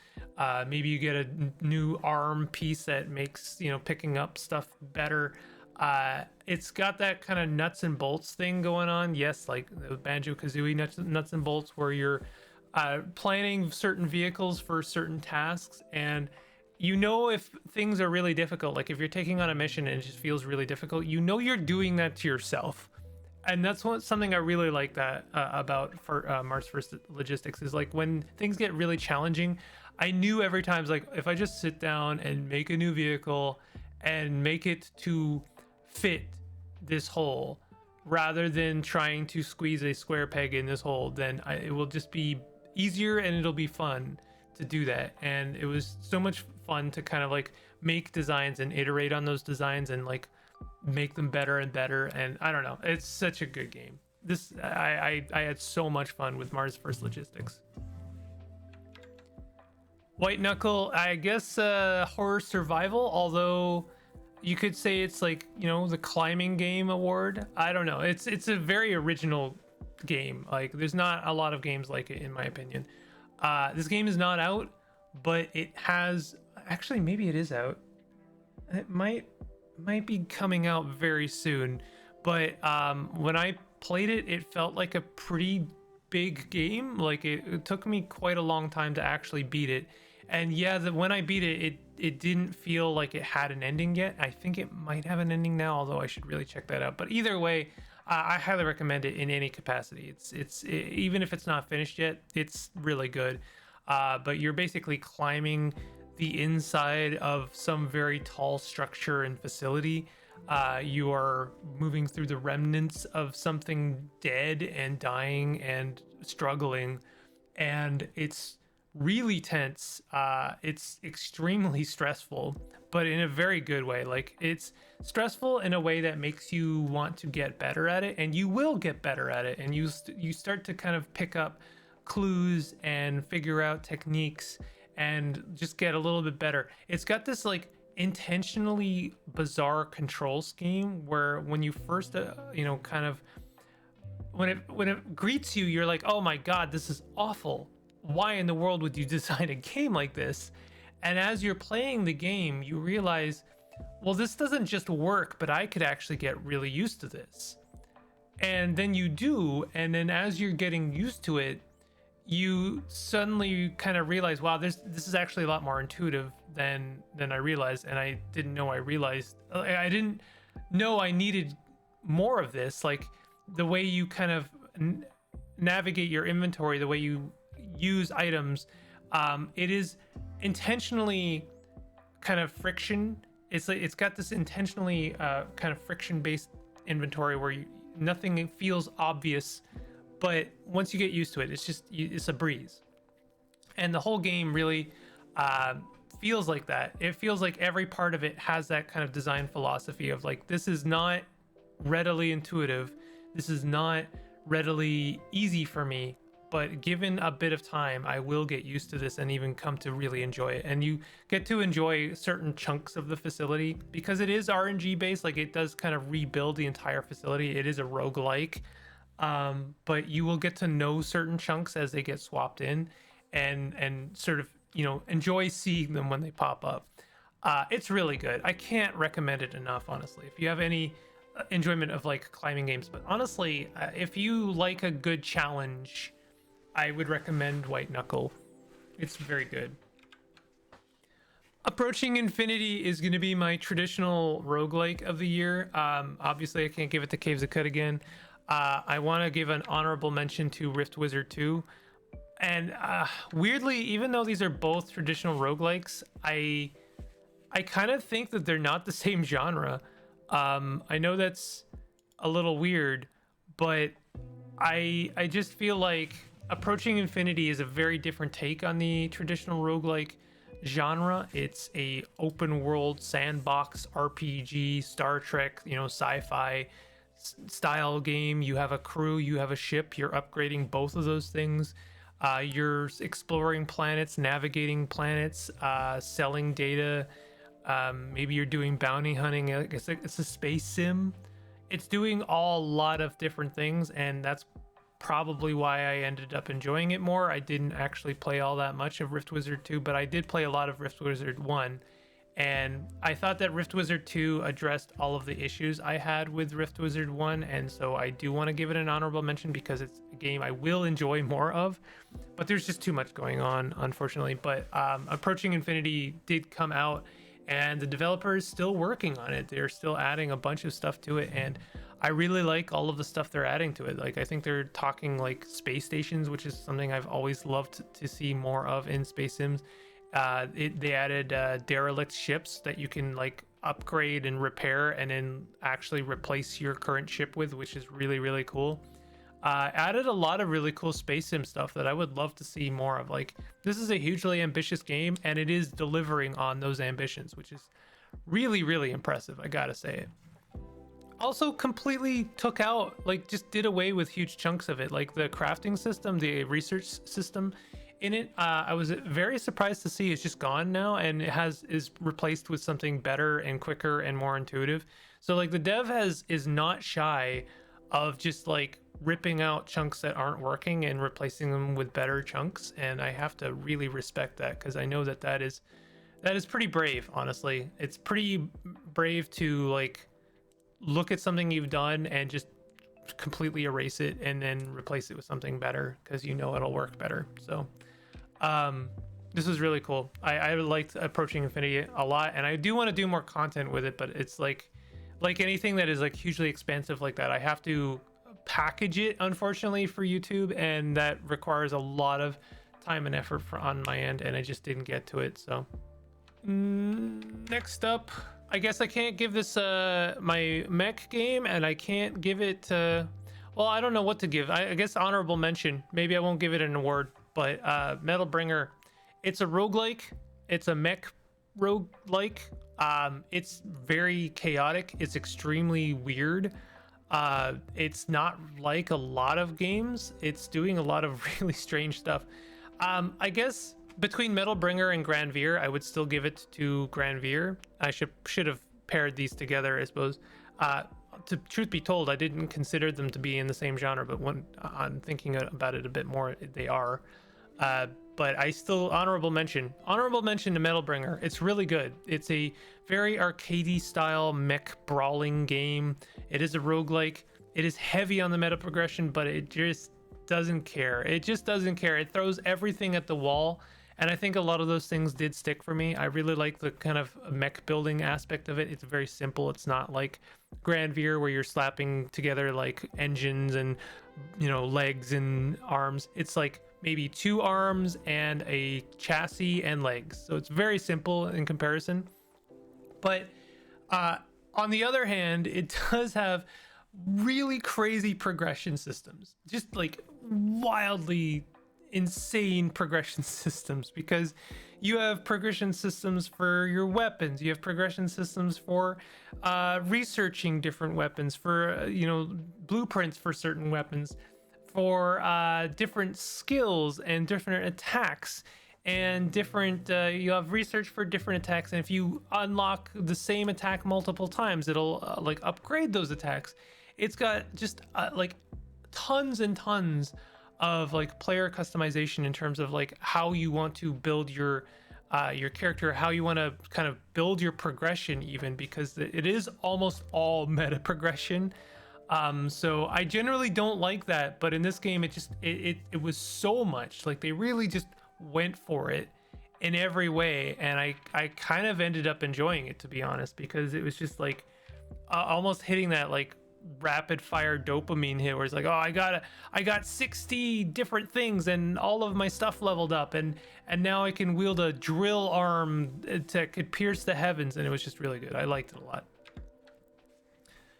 Maybe you get a new arm piece that makes picking up stuff better. It's got that kind of nuts and bolts thing going on. Yes, like the Banjo-Kazooie nuts and bolts, where you're planning certain vehicles for certain tasks, and if things are really difficult, like if you're taking on a mission and it just feels really difficult, you're doing that to yourself. And that's something I really like that about for Mars First Logistics is like when things get really challenging, I knew every time, like if I just sit down and make a new vehicle and make it to fit this hole rather than trying to squeeze a square peg in this hole, then it will just be easier and it'll be fun to do that. And it was so much fun to kind of like make designs and iterate on those designs and like make them better and better. And I don't know, it's such a good game. I had so much fun with Mars First Logistics. White Knuckle, I guess horror survival, although you could say it's like the climbing game award. I don't know, it's a very original game. Like there's not a lot of games like it, in my opinion. This game is not out, but it has, actually maybe it is out. It might be coming out very soon, but when I played it, it felt like a pretty big game. Like it took me quite a long time to actually beat it. And yeah, when I beat it, it didn't feel like it had an ending yet. I think it might have an ending now, although I should really check that out. But either way, I highly recommend it in any capacity. Even if it's not finished yet, it's really good. But you're basically climbing the inside of some very tall structure and facility. You are moving through the remnants of something dead and dying and struggling, and it's really tense. It's extremely stressful, but in a very good way. Like it's stressful in a way that makes you want to get better at it, and you will get better at it, and you start to kind of pick up clues and figure out techniques and just get a little bit better. It's got this like intentionally bizarre control scheme where when you first kind of when it greets you, you're like, oh my god, this is awful. Why in the world would you design a game like this? And as you're playing the game, you realize, well, this doesn't just work, but I could actually get really used to this. And then you do, and then as you're getting used to it, you suddenly kind of realize, wow, this is actually a lot more intuitive than I realized. And I didn't know I didn't know I needed more of this. Like the way you kind of navigate your inventory, the way you use items, it is intentionally kind of friction. It's got this intentionally kind of friction based inventory where nothing feels obvious, but once you get used to it, it's a breeze. And the whole game really feels like that. It feels like every part of it has that kind of design philosophy of like, this is not readily intuitive, this is not readily easy for me, but given a bit of time, I will get used to this and even come to really enjoy it. And you get to enjoy certain chunks of the facility because it is RNG based. Like it does kind of rebuild the entire facility. It is a roguelike, but you will get to know certain chunks as they get swapped in, and sort of enjoy seeing them when they pop up. It's really good. I can't recommend it enough, honestly. If you have any enjoyment of like climbing games, but honestly, if you like a good challenge, I would recommend White Knuckle. It's very good. Approaching Infinity is going to be my traditional roguelike of the year. Obviously, I can't give it to Caves of Cut again. I want to give an honorable mention to Rift Wizard 2. And weirdly, even though these are both traditional roguelikes, I kind of think that they're not the same genre. I know that's a little weird, but I just feel like Approaching Infinity is a very different take on the traditional roguelike genre. It's a open world sandbox RPG, Star Trek, sci-fi style game. You have a crew, you have a ship, you're upgrading both of those things. You're exploring planets, navigating planets, selling data. Maybe you're doing bounty hunting. It's a space sim. It's doing a lot of different things, and that's probably why I ended up enjoying it more. I didn't actually play all that much of Rift Wizard 2, but I did play a lot of Rift Wizard 1. And I thought that Rift Wizard 2 addressed all of the issues I had with Rift Wizard 1, and so I do want to give it an honorable mention because it's a game I will enjoy more of, but there's just too much going on, unfortunately. But Approaching Infinity did come out, and the developer is still working on it. They're still adding a bunch of stuff to it, and I really like all of the stuff they're adding to it. Like, I think they're talking like space stations, which is something I've always loved to see more of in space sims. They added derelict ships that you can like upgrade and repair and then actually replace your current ship with, which is really, really cool. Added a lot of really cool space sim stuff that I would love to see more of. Like, this is a hugely ambitious game, and it is delivering on those ambitions, which is really, really impressive, I gotta say it. Also completely took out, like, just did away with huge chunks of it, like the crafting system, the research system in it. I was very surprised to see it's just gone now, and is replaced with something better and quicker and more intuitive. So like the dev is not shy of just like ripping out chunks that aren't working and replacing them with better chunks, and I have to really respect that, because I know that is pretty brave. Honestly, it's pretty brave to like look at something you've done and just completely erase it and then replace it with something better, because you know it'll work better. So this is really cool. I liked Approaching Infinity a lot, and I do want to do more content with it, but it's like anything that is like hugely expansive like that, I have to package it, unfortunately, for YouTube, and that requires a lot of time and effort on my end, and I just didn't get to it. So next up, I guess I can't give this my Mech Game, and I can't give it well, I don't know what to give. I guess honorable mention. Maybe I won't give it an award, but Metal Bringer, it's a roguelike. It's a mech roguelike. It's very chaotic. It's extremely weird. It's not like a lot of games. It's doing a lot of really strange stuff. I guess between Metal Bringer and Granvir, I would still give it to Granvir. I should have paired these together, I suppose. To truth be told, I didn't consider them to be in the same genre, but when I'm thinking about it a bit more, they are. But I still honorable mention to Metal Bringer. It's really good. It's a very arcadey style mech brawling game. It is a roguelike. It is heavy on the meta progression, but it just doesn't care. It just doesn't care. It throws everything at the wall. And I think a lot of those things did stick for me. I really like the kind of mech building aspect of it. It's very simple. It's not like Granvir where you're slapping together like engines and, you know, legs and arms. It's like maybe 2 arms and a chassis and legs. So it's very simple in comparison. But on the other hand, it does have really crazy progression systems. Just like wildly insane progression systems, because you have progression systems for your weapons, you have progression systems for researching different weapons, for you know, blueprints for certain weapons, for different skills and different attacks, and different you have research for different attacks, and if you unlock the same attack multiple times, it'll like upgrade those attacks. It's got just like tons and tons of like player customization in terms of like how you want to build your character, how you want to kind of build your progression, even, because it is almost all meta progression. So I generally don't like that, but in this game it was so much, like they really just went for it in every way, and I kind of ended up enjoying it, to be honest, because it was just like almost hitting that like rapid fire dopamine hit where it's like, oh, I got 60 different things and all of my stuff leveled up, and now I can wield a drill arm that could pierce the heavens, and it was just really good. I liked it a lot.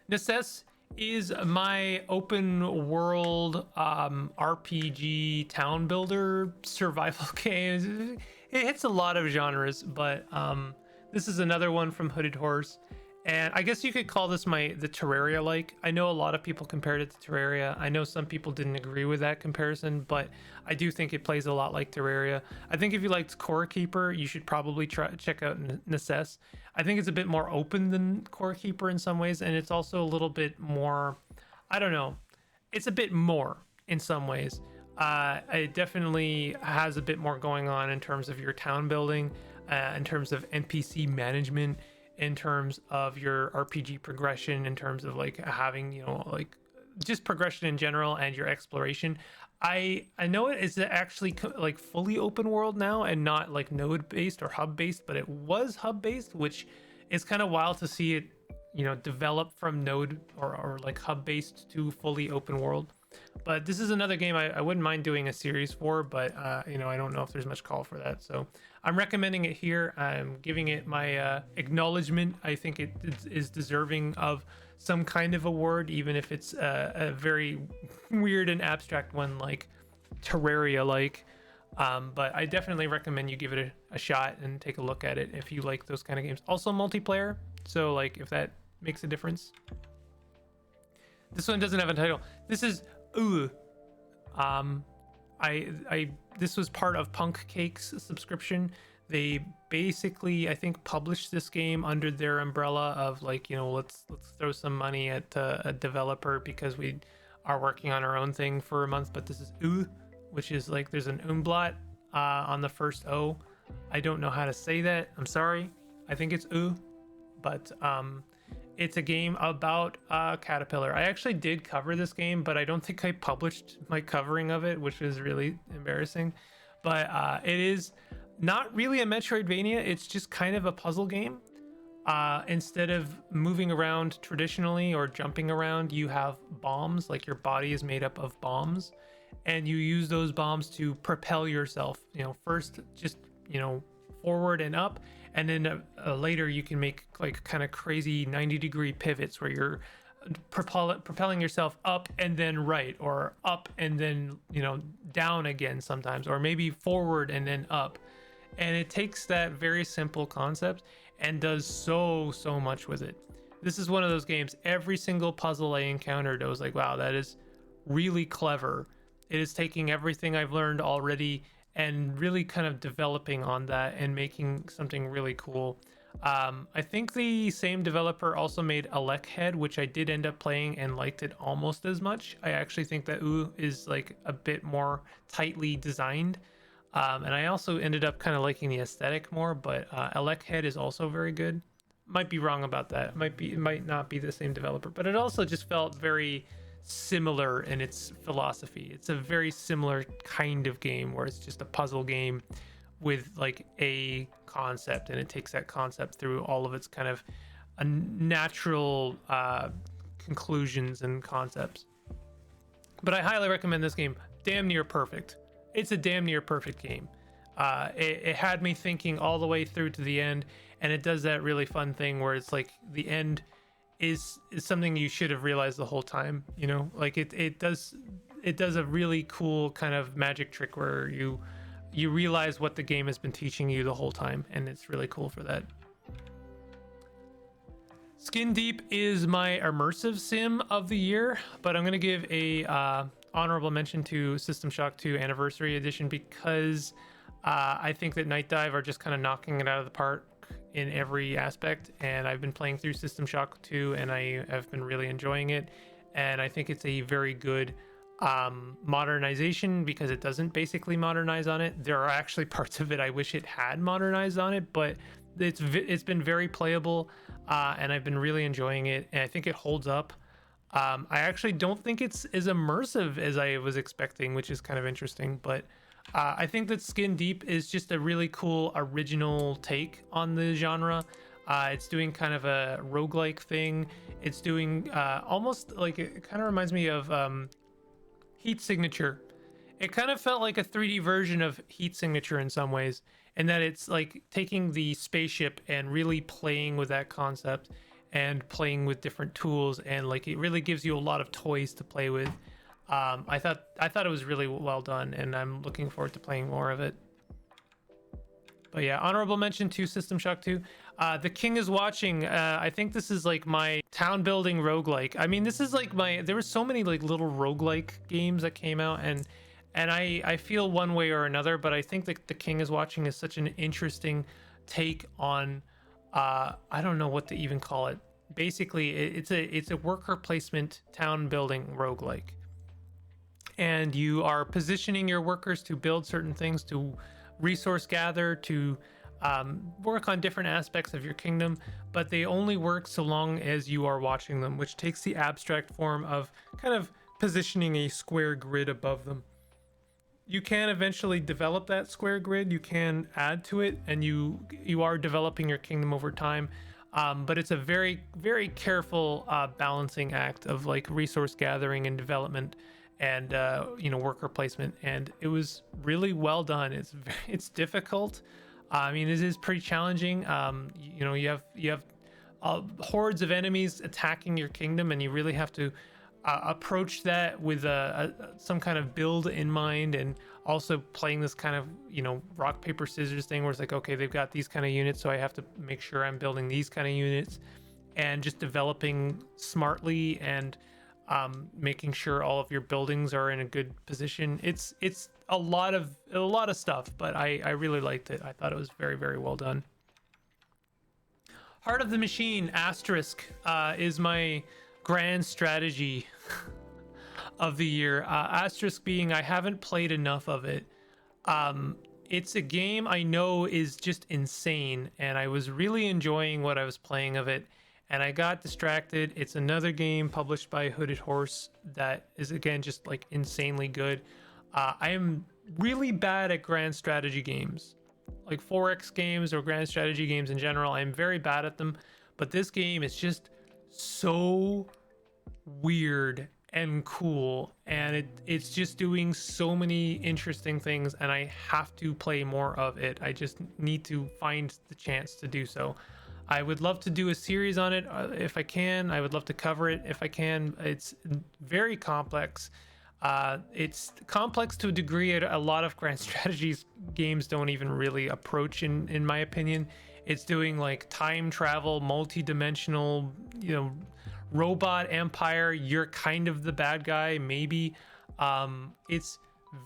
Necess is my open world RPG town builder survival game. It hits a lot of genres, but this is another one from Hooded Horse, And I guess you could call this the Terraria-like. I know a lot of people compared it to Terraria. I know some people didn't agree with that comparison, but I do think it plays a lot like Terraria. I think if you liked Core Keeper, you should probably check out Necess. I think it's a bit more open than Core Keeper in some ways, and it's also a little bit more, I don't know, it's a bit more in some ways. It definitely has a bit more going on in terms of your town building, in terms of NPC management, in terms of your RPG progression, in terms of like having, you know, like just progression in general and your exploration. I know it is actually like fully open world now and not like node based or hub based, but it was hub based, which is kind of wild to see it, you know, develop from node or like hub based to fully open world. But this is another game I wouldn't mind doing a series for, but you know, I don't know if there's much call for that, so I'm recommending it here. I'm giving it my acknowledgement. I think it is deserving of some kind of award, even if it's a very weird and abstract one like Terraria-like. But I definitely recommend you give it a shot and take a look at it if you like those kind of games. Also multiplayer, so like if that makes a difference. This one doesn't have a title. This is this was part of Punk Cake's subscription. They basically, I think, published this game under their umbrella of like, you know, let's throw some money at a developer because we are working on our own thing for a month. But this is which is like there's an umlaut on the first O. I don't know how to say that. I'm sorry. I think it's but it's a game about Caterpillar. I actually did cover this game, but I don't think I published my covering of it, which is really embarrassing. But it is not really a Metroidvania. It's just kind of a puzzle game. Instead of moving around traditionally or jumping around, you have bombs. Like your body is made up of bombs, and you use those bombs to propel yourself. You know, first just, you know, forward and up, and then later you can make like kind of crazy 90-degree pivots where you're propelling yourself up and then right, or up and then, you know, down again sometimes, or maybe forward and then up. And it takes that very simple concept and does so much with it. This is one of those games, every single puzzle I encountered, I was like, wow, that is really clever. It is taking everything I've learned already and really kind of developing on that and making something really cool. I think the same developer also made Head, which I did end up playing and liked it almost as much. I actually think that is like a bit more tightly designed. And I also ended up kind of liking the aesthetic more, but Head is also very good. Might be wrong about that. It might not be the same developer, but it also just felt very similar in its philosophy. It's a very similar kind of game where it's just a puzzle game with like a concept, and it takes that concept through all of its kind of natural conclusions and concepts. But I highly recommend this game. Damn near perfect. It's a damn near perfect game. It had me thinking all the way through to the end, and it does that really fun thing where it's like the end is something you should have realized the whole time, you know, like it does a really cool kind of magic trick where you realize what the game has been teaching you the whole time, and it's really cool for that. Skin Deep is my immersive sim of the year, but I'm gonna give a honorable mention to System Shock 2 Anniversary Edition because I think that Night Dive are just kind of knocking it out of the park in every aspect, and I've been playing through System Shock 2 and I have been really enjoying it, and I think it's a very good modernization because it doesn't basically modernize on it. There are actually parts of it I wish it had modernized on it, but it's been very playable, and I've been really enjoying it, and I think it holds up. I actually don't think it's as immersive as I was expecting, which is kind of interesting, but I think that Skin Deep is just a really cool original take on the genre. It's doing kind of a roguelike thing. It's doing almost like, it kind of reminds me of Heat Signature. It kind of felt like a 3D version of Heat Signature in some ways, and that it's like taking the spaceship and really playing with that concept and playing with different tools, and like it really gives you a lot of toys to play with. I thought it was really well done, and I'm looking forward to playing more of it. But yeah, honorable mention to System Shock 2. The King is Watching. I think this is like my town building roguelike. I mean, this is like my. There were so many like little roguelike games that came out, and I feel one way or another. But I think that The King is Watching is such an interesting take on. I don't know what to even call it. Basically, it's a worker placement town building roguelike, and you are positioning your workers to build certain things, to resource gather, to work on different aspects of your kingdom, but they only work so long as you are watching them, which takes the abstract form of kind of positioning a square grid above them. You can eventually develop that square grid, you can add to it, and you are developing your kingdom over time, but it's a very, very careful balancing act of like resource gathering and development, and worker placement, and it was really well done. It's difficult. I mean, it is pretty challenging. You have hordes of enemies attacking your kingdom, and you really have to approach that with some kind of build in mind, and also playing this kind of rock paper scissors thing where it's like, okay, they've got these kind of units, so I have to make sure I'm building these kind of units, and just developing smartly and making sure all of your buildings are in a good position. It's a lot of stuff, but I really liked it. I thought it was very, very well done. Heart of the Machine Asterisk is my grand strategy of the year. Asterisk being I haven't played enough of it. It's a game I know is just insane, and I was really enjoying what I was playing of it, and I got distracted. It's another game published by Hooded Horse that is, again, just like insanely good. I am really bad at grand strategy games, like 4X games or grand strategy games in general. I'm very bad at them, but this game is just so weird and cool, and it's just doing so many interesting things, and I have to play more of it. I just need to find the chance to do so. I would love to do a series on it if I can. I would love to cover it if I can. It's very complex. It's complex to a degree a lot of grand strategies games don't even really approach, in my opinion. It's doing like time travel, multi-dimensional, robot empire. You're kind of the bad guy, maybe. It's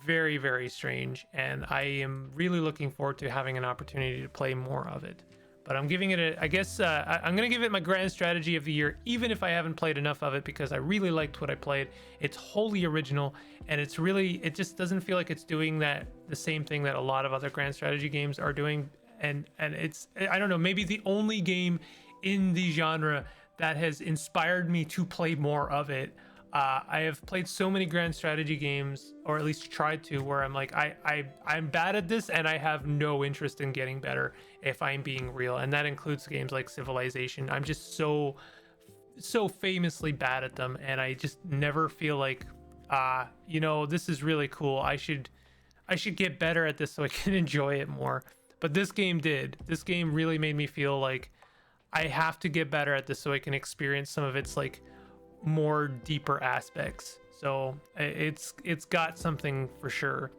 very, very strange, and I am really looking forward to having an opportunity to play more of it. But I'm giving it I'm going to give it my grand strategy of the year, even if I haven't played enough of it, because I really liked what I played. It's wholly original, and it just doesn't feel like it's doing the same thing that a lot of other grand strategy games are doing. And it's, I don't know, maybe the only game in the genre that has inspired me to play more of it. I have played so many grand strategy games, or at least tried to, where I'm like, I'm bad at this, and I have no interest in getting better, if I'm being real. And that includes games like Civilization. I'm just so famously bad at them, and I just never feel like, this is really cool. I should get better at this so I can enjoy it more. But this game did. This game really made me feel like I have to get better at this so I can experience some of its like more deeper aspects. So it's got something for sure.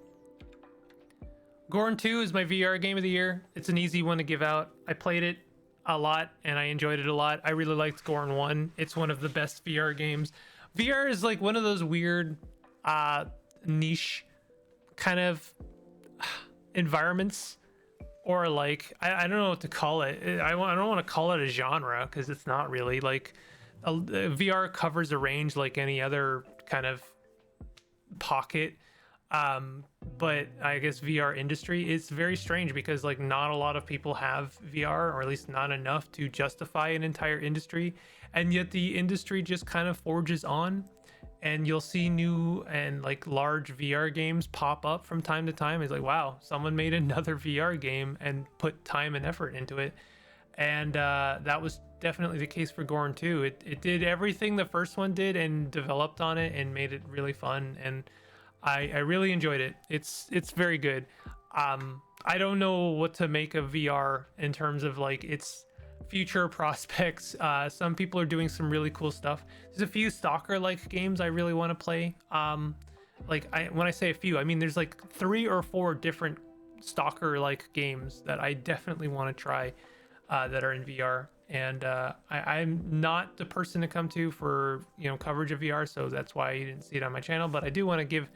Gorn 2 is my VR game of the year. It's an easy one to give out. I played it a lot and I enjoyed it a lot. I really liked Gorn 1. It's one of the best VR games. VR is like one of those weird niche kind of environments, or like I don't know what to call it. I don't want to call it a genre, because it's not really. Like VR covers a range like any other kind of pocket, but I guess VR industry is very strange, because like not a lot of people have VR, or at least not enough to justify an entire industry, and yet the industry just kind of forges on, and you'll see new and like large VR games pop up from time to time. It's like, wow, someone made another VR game and put time and effort into it. And that was definitely the case for Gorn 2. It did everything the first one did and developed on it and made it really fun, and I really enjoyed it. It's very good. I don't know what to make of VR in terms of like its future prospects. Some people are doing some really cool stuff. There's a few Stalker-like games I really want to play. When I say a few, I mean there's like 3 or 4 different stalker-like games that I definitely want to try that are in VR. And I'm not the person to come to for coverage of VR, so that's why you didn't see it on my channel. But I do want to give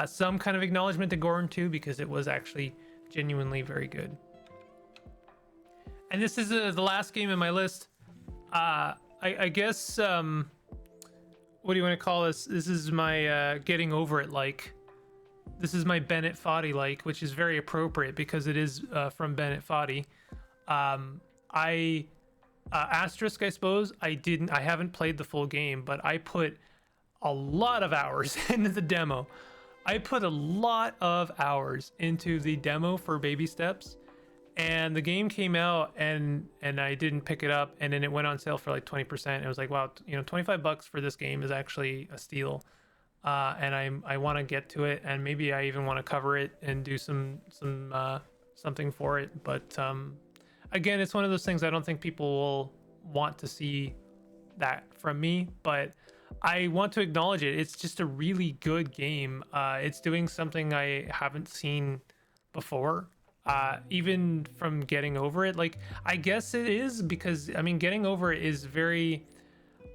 some kind of acknowledgement to Goran too, because it was actually genuinely very good. And this is the last game in my list. I guess what do you want to call this? This is my getting over it like. This is my Bennett Foddy-Like, which is very appropriate because it is from Bennett Foddy. Asterisk, I suppose. I haven't played the full game, but I put a lot of hours into the demo. I put a lot of hours into the demo for Baby Steps, and the game came out and I didn't pick it up, and then it went on sale for like 20%. It was like, wow, $25 for this game is actually a steal. And I want to get to it, and maybe I even want to cover it and do something for it. But again, it's one of those things I don't think people will want to see that from me, but I want to acknowledge it. It's just a really good game. It's doing something I haven't seen before. Even from Getting Over It, like, I guess it is, because I mean, Getting Over It is very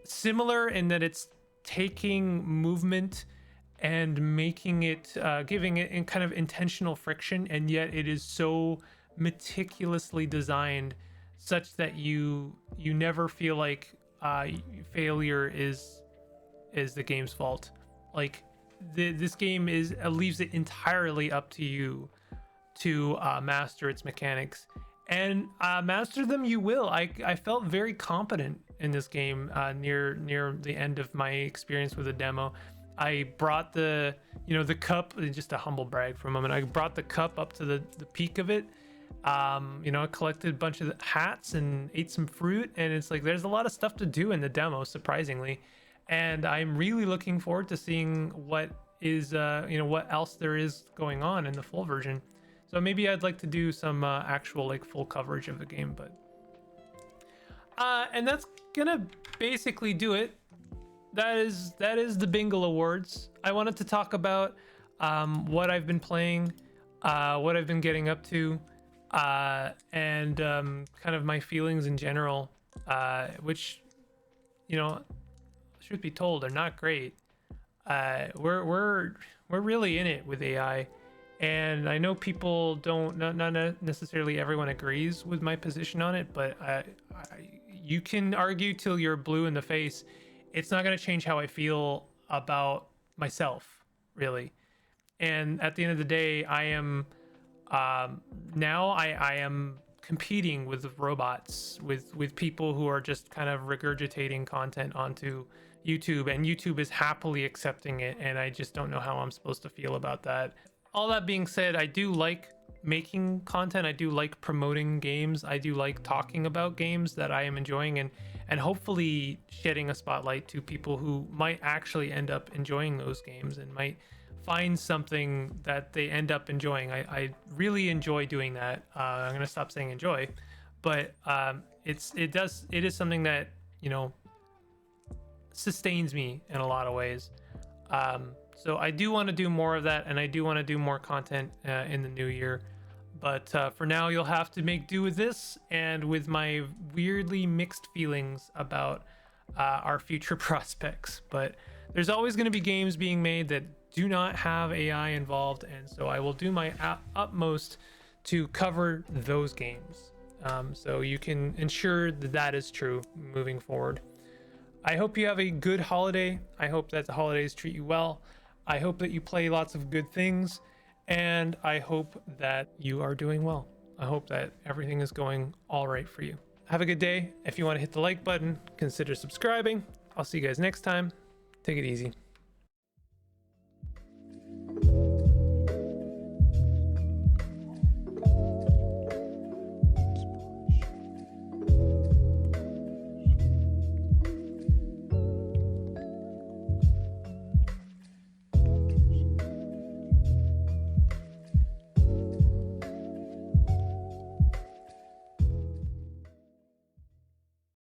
similar in that it's taking movement and making it giving it in kind of intentional friction, and yet it is so meticulously designed such that you never feel like failure is the game's fault. Like, this game leaves it entirely up to you to master its mechanics, and master them you will. I felt very competent in this game near the end of my experience with the demo. I brought the cup, just a humble brag for a moment, I brought the cup up to the peak of it. I collected a bunch of hats and ate some fruit, and it's like there's a lot of stuff to do in the demo, surprisingly, and I'm really looking forward to seeing what is what else there is going on in the full version. So maybe I'd like to do some actual like full coverage of the game, but and that's gonna basically do it. That is the Bingle Awards. I wanted to talk about what I've been playing, what I've been getting up to, and kind of my feelings in general, which, truth be told, are not great. We're really in it with AI, and I know people not necessarily everyone agrees with my position on it, but you can argue till you're blue in the face. It's not going to change how I feel about myself, really. And at the end of the day, I am now I am competing with robots, with people who are just kind of regurgitating content onto YouTube, and YouTube is happily accepting it, and I just don't know how I'm supposed to feel about that. All that being said, I do like making content. I do like promoting games. I do like talking about games that I am enjoying, and hopefully shedding a spotlight to people who might actually end up enjoying those games and might find something that they end up enjoying. I really enjoy doing that. I'm gonna stop saying enjoy, but it is something that sustains me in a lot of ways. So I do want to do more of that, and I do want to do more content in the new year. But for now, you'll have to make do with this and with my weirdly mixed feelings about our future prospects. But there's always going to be games being made that do not have AI involved, and so I will do my utmost to cover those games. So you can ensure that that is true moving forward. I hope you have a good holiday. I hope that the holidays treat you well. I hope that you play lots of good things, and I hope that you are doing well. I hope that everything is going all right for you. Have a good day. If you want to hit the like button, consider subscribing. I'll see you guys next time. Take it easy.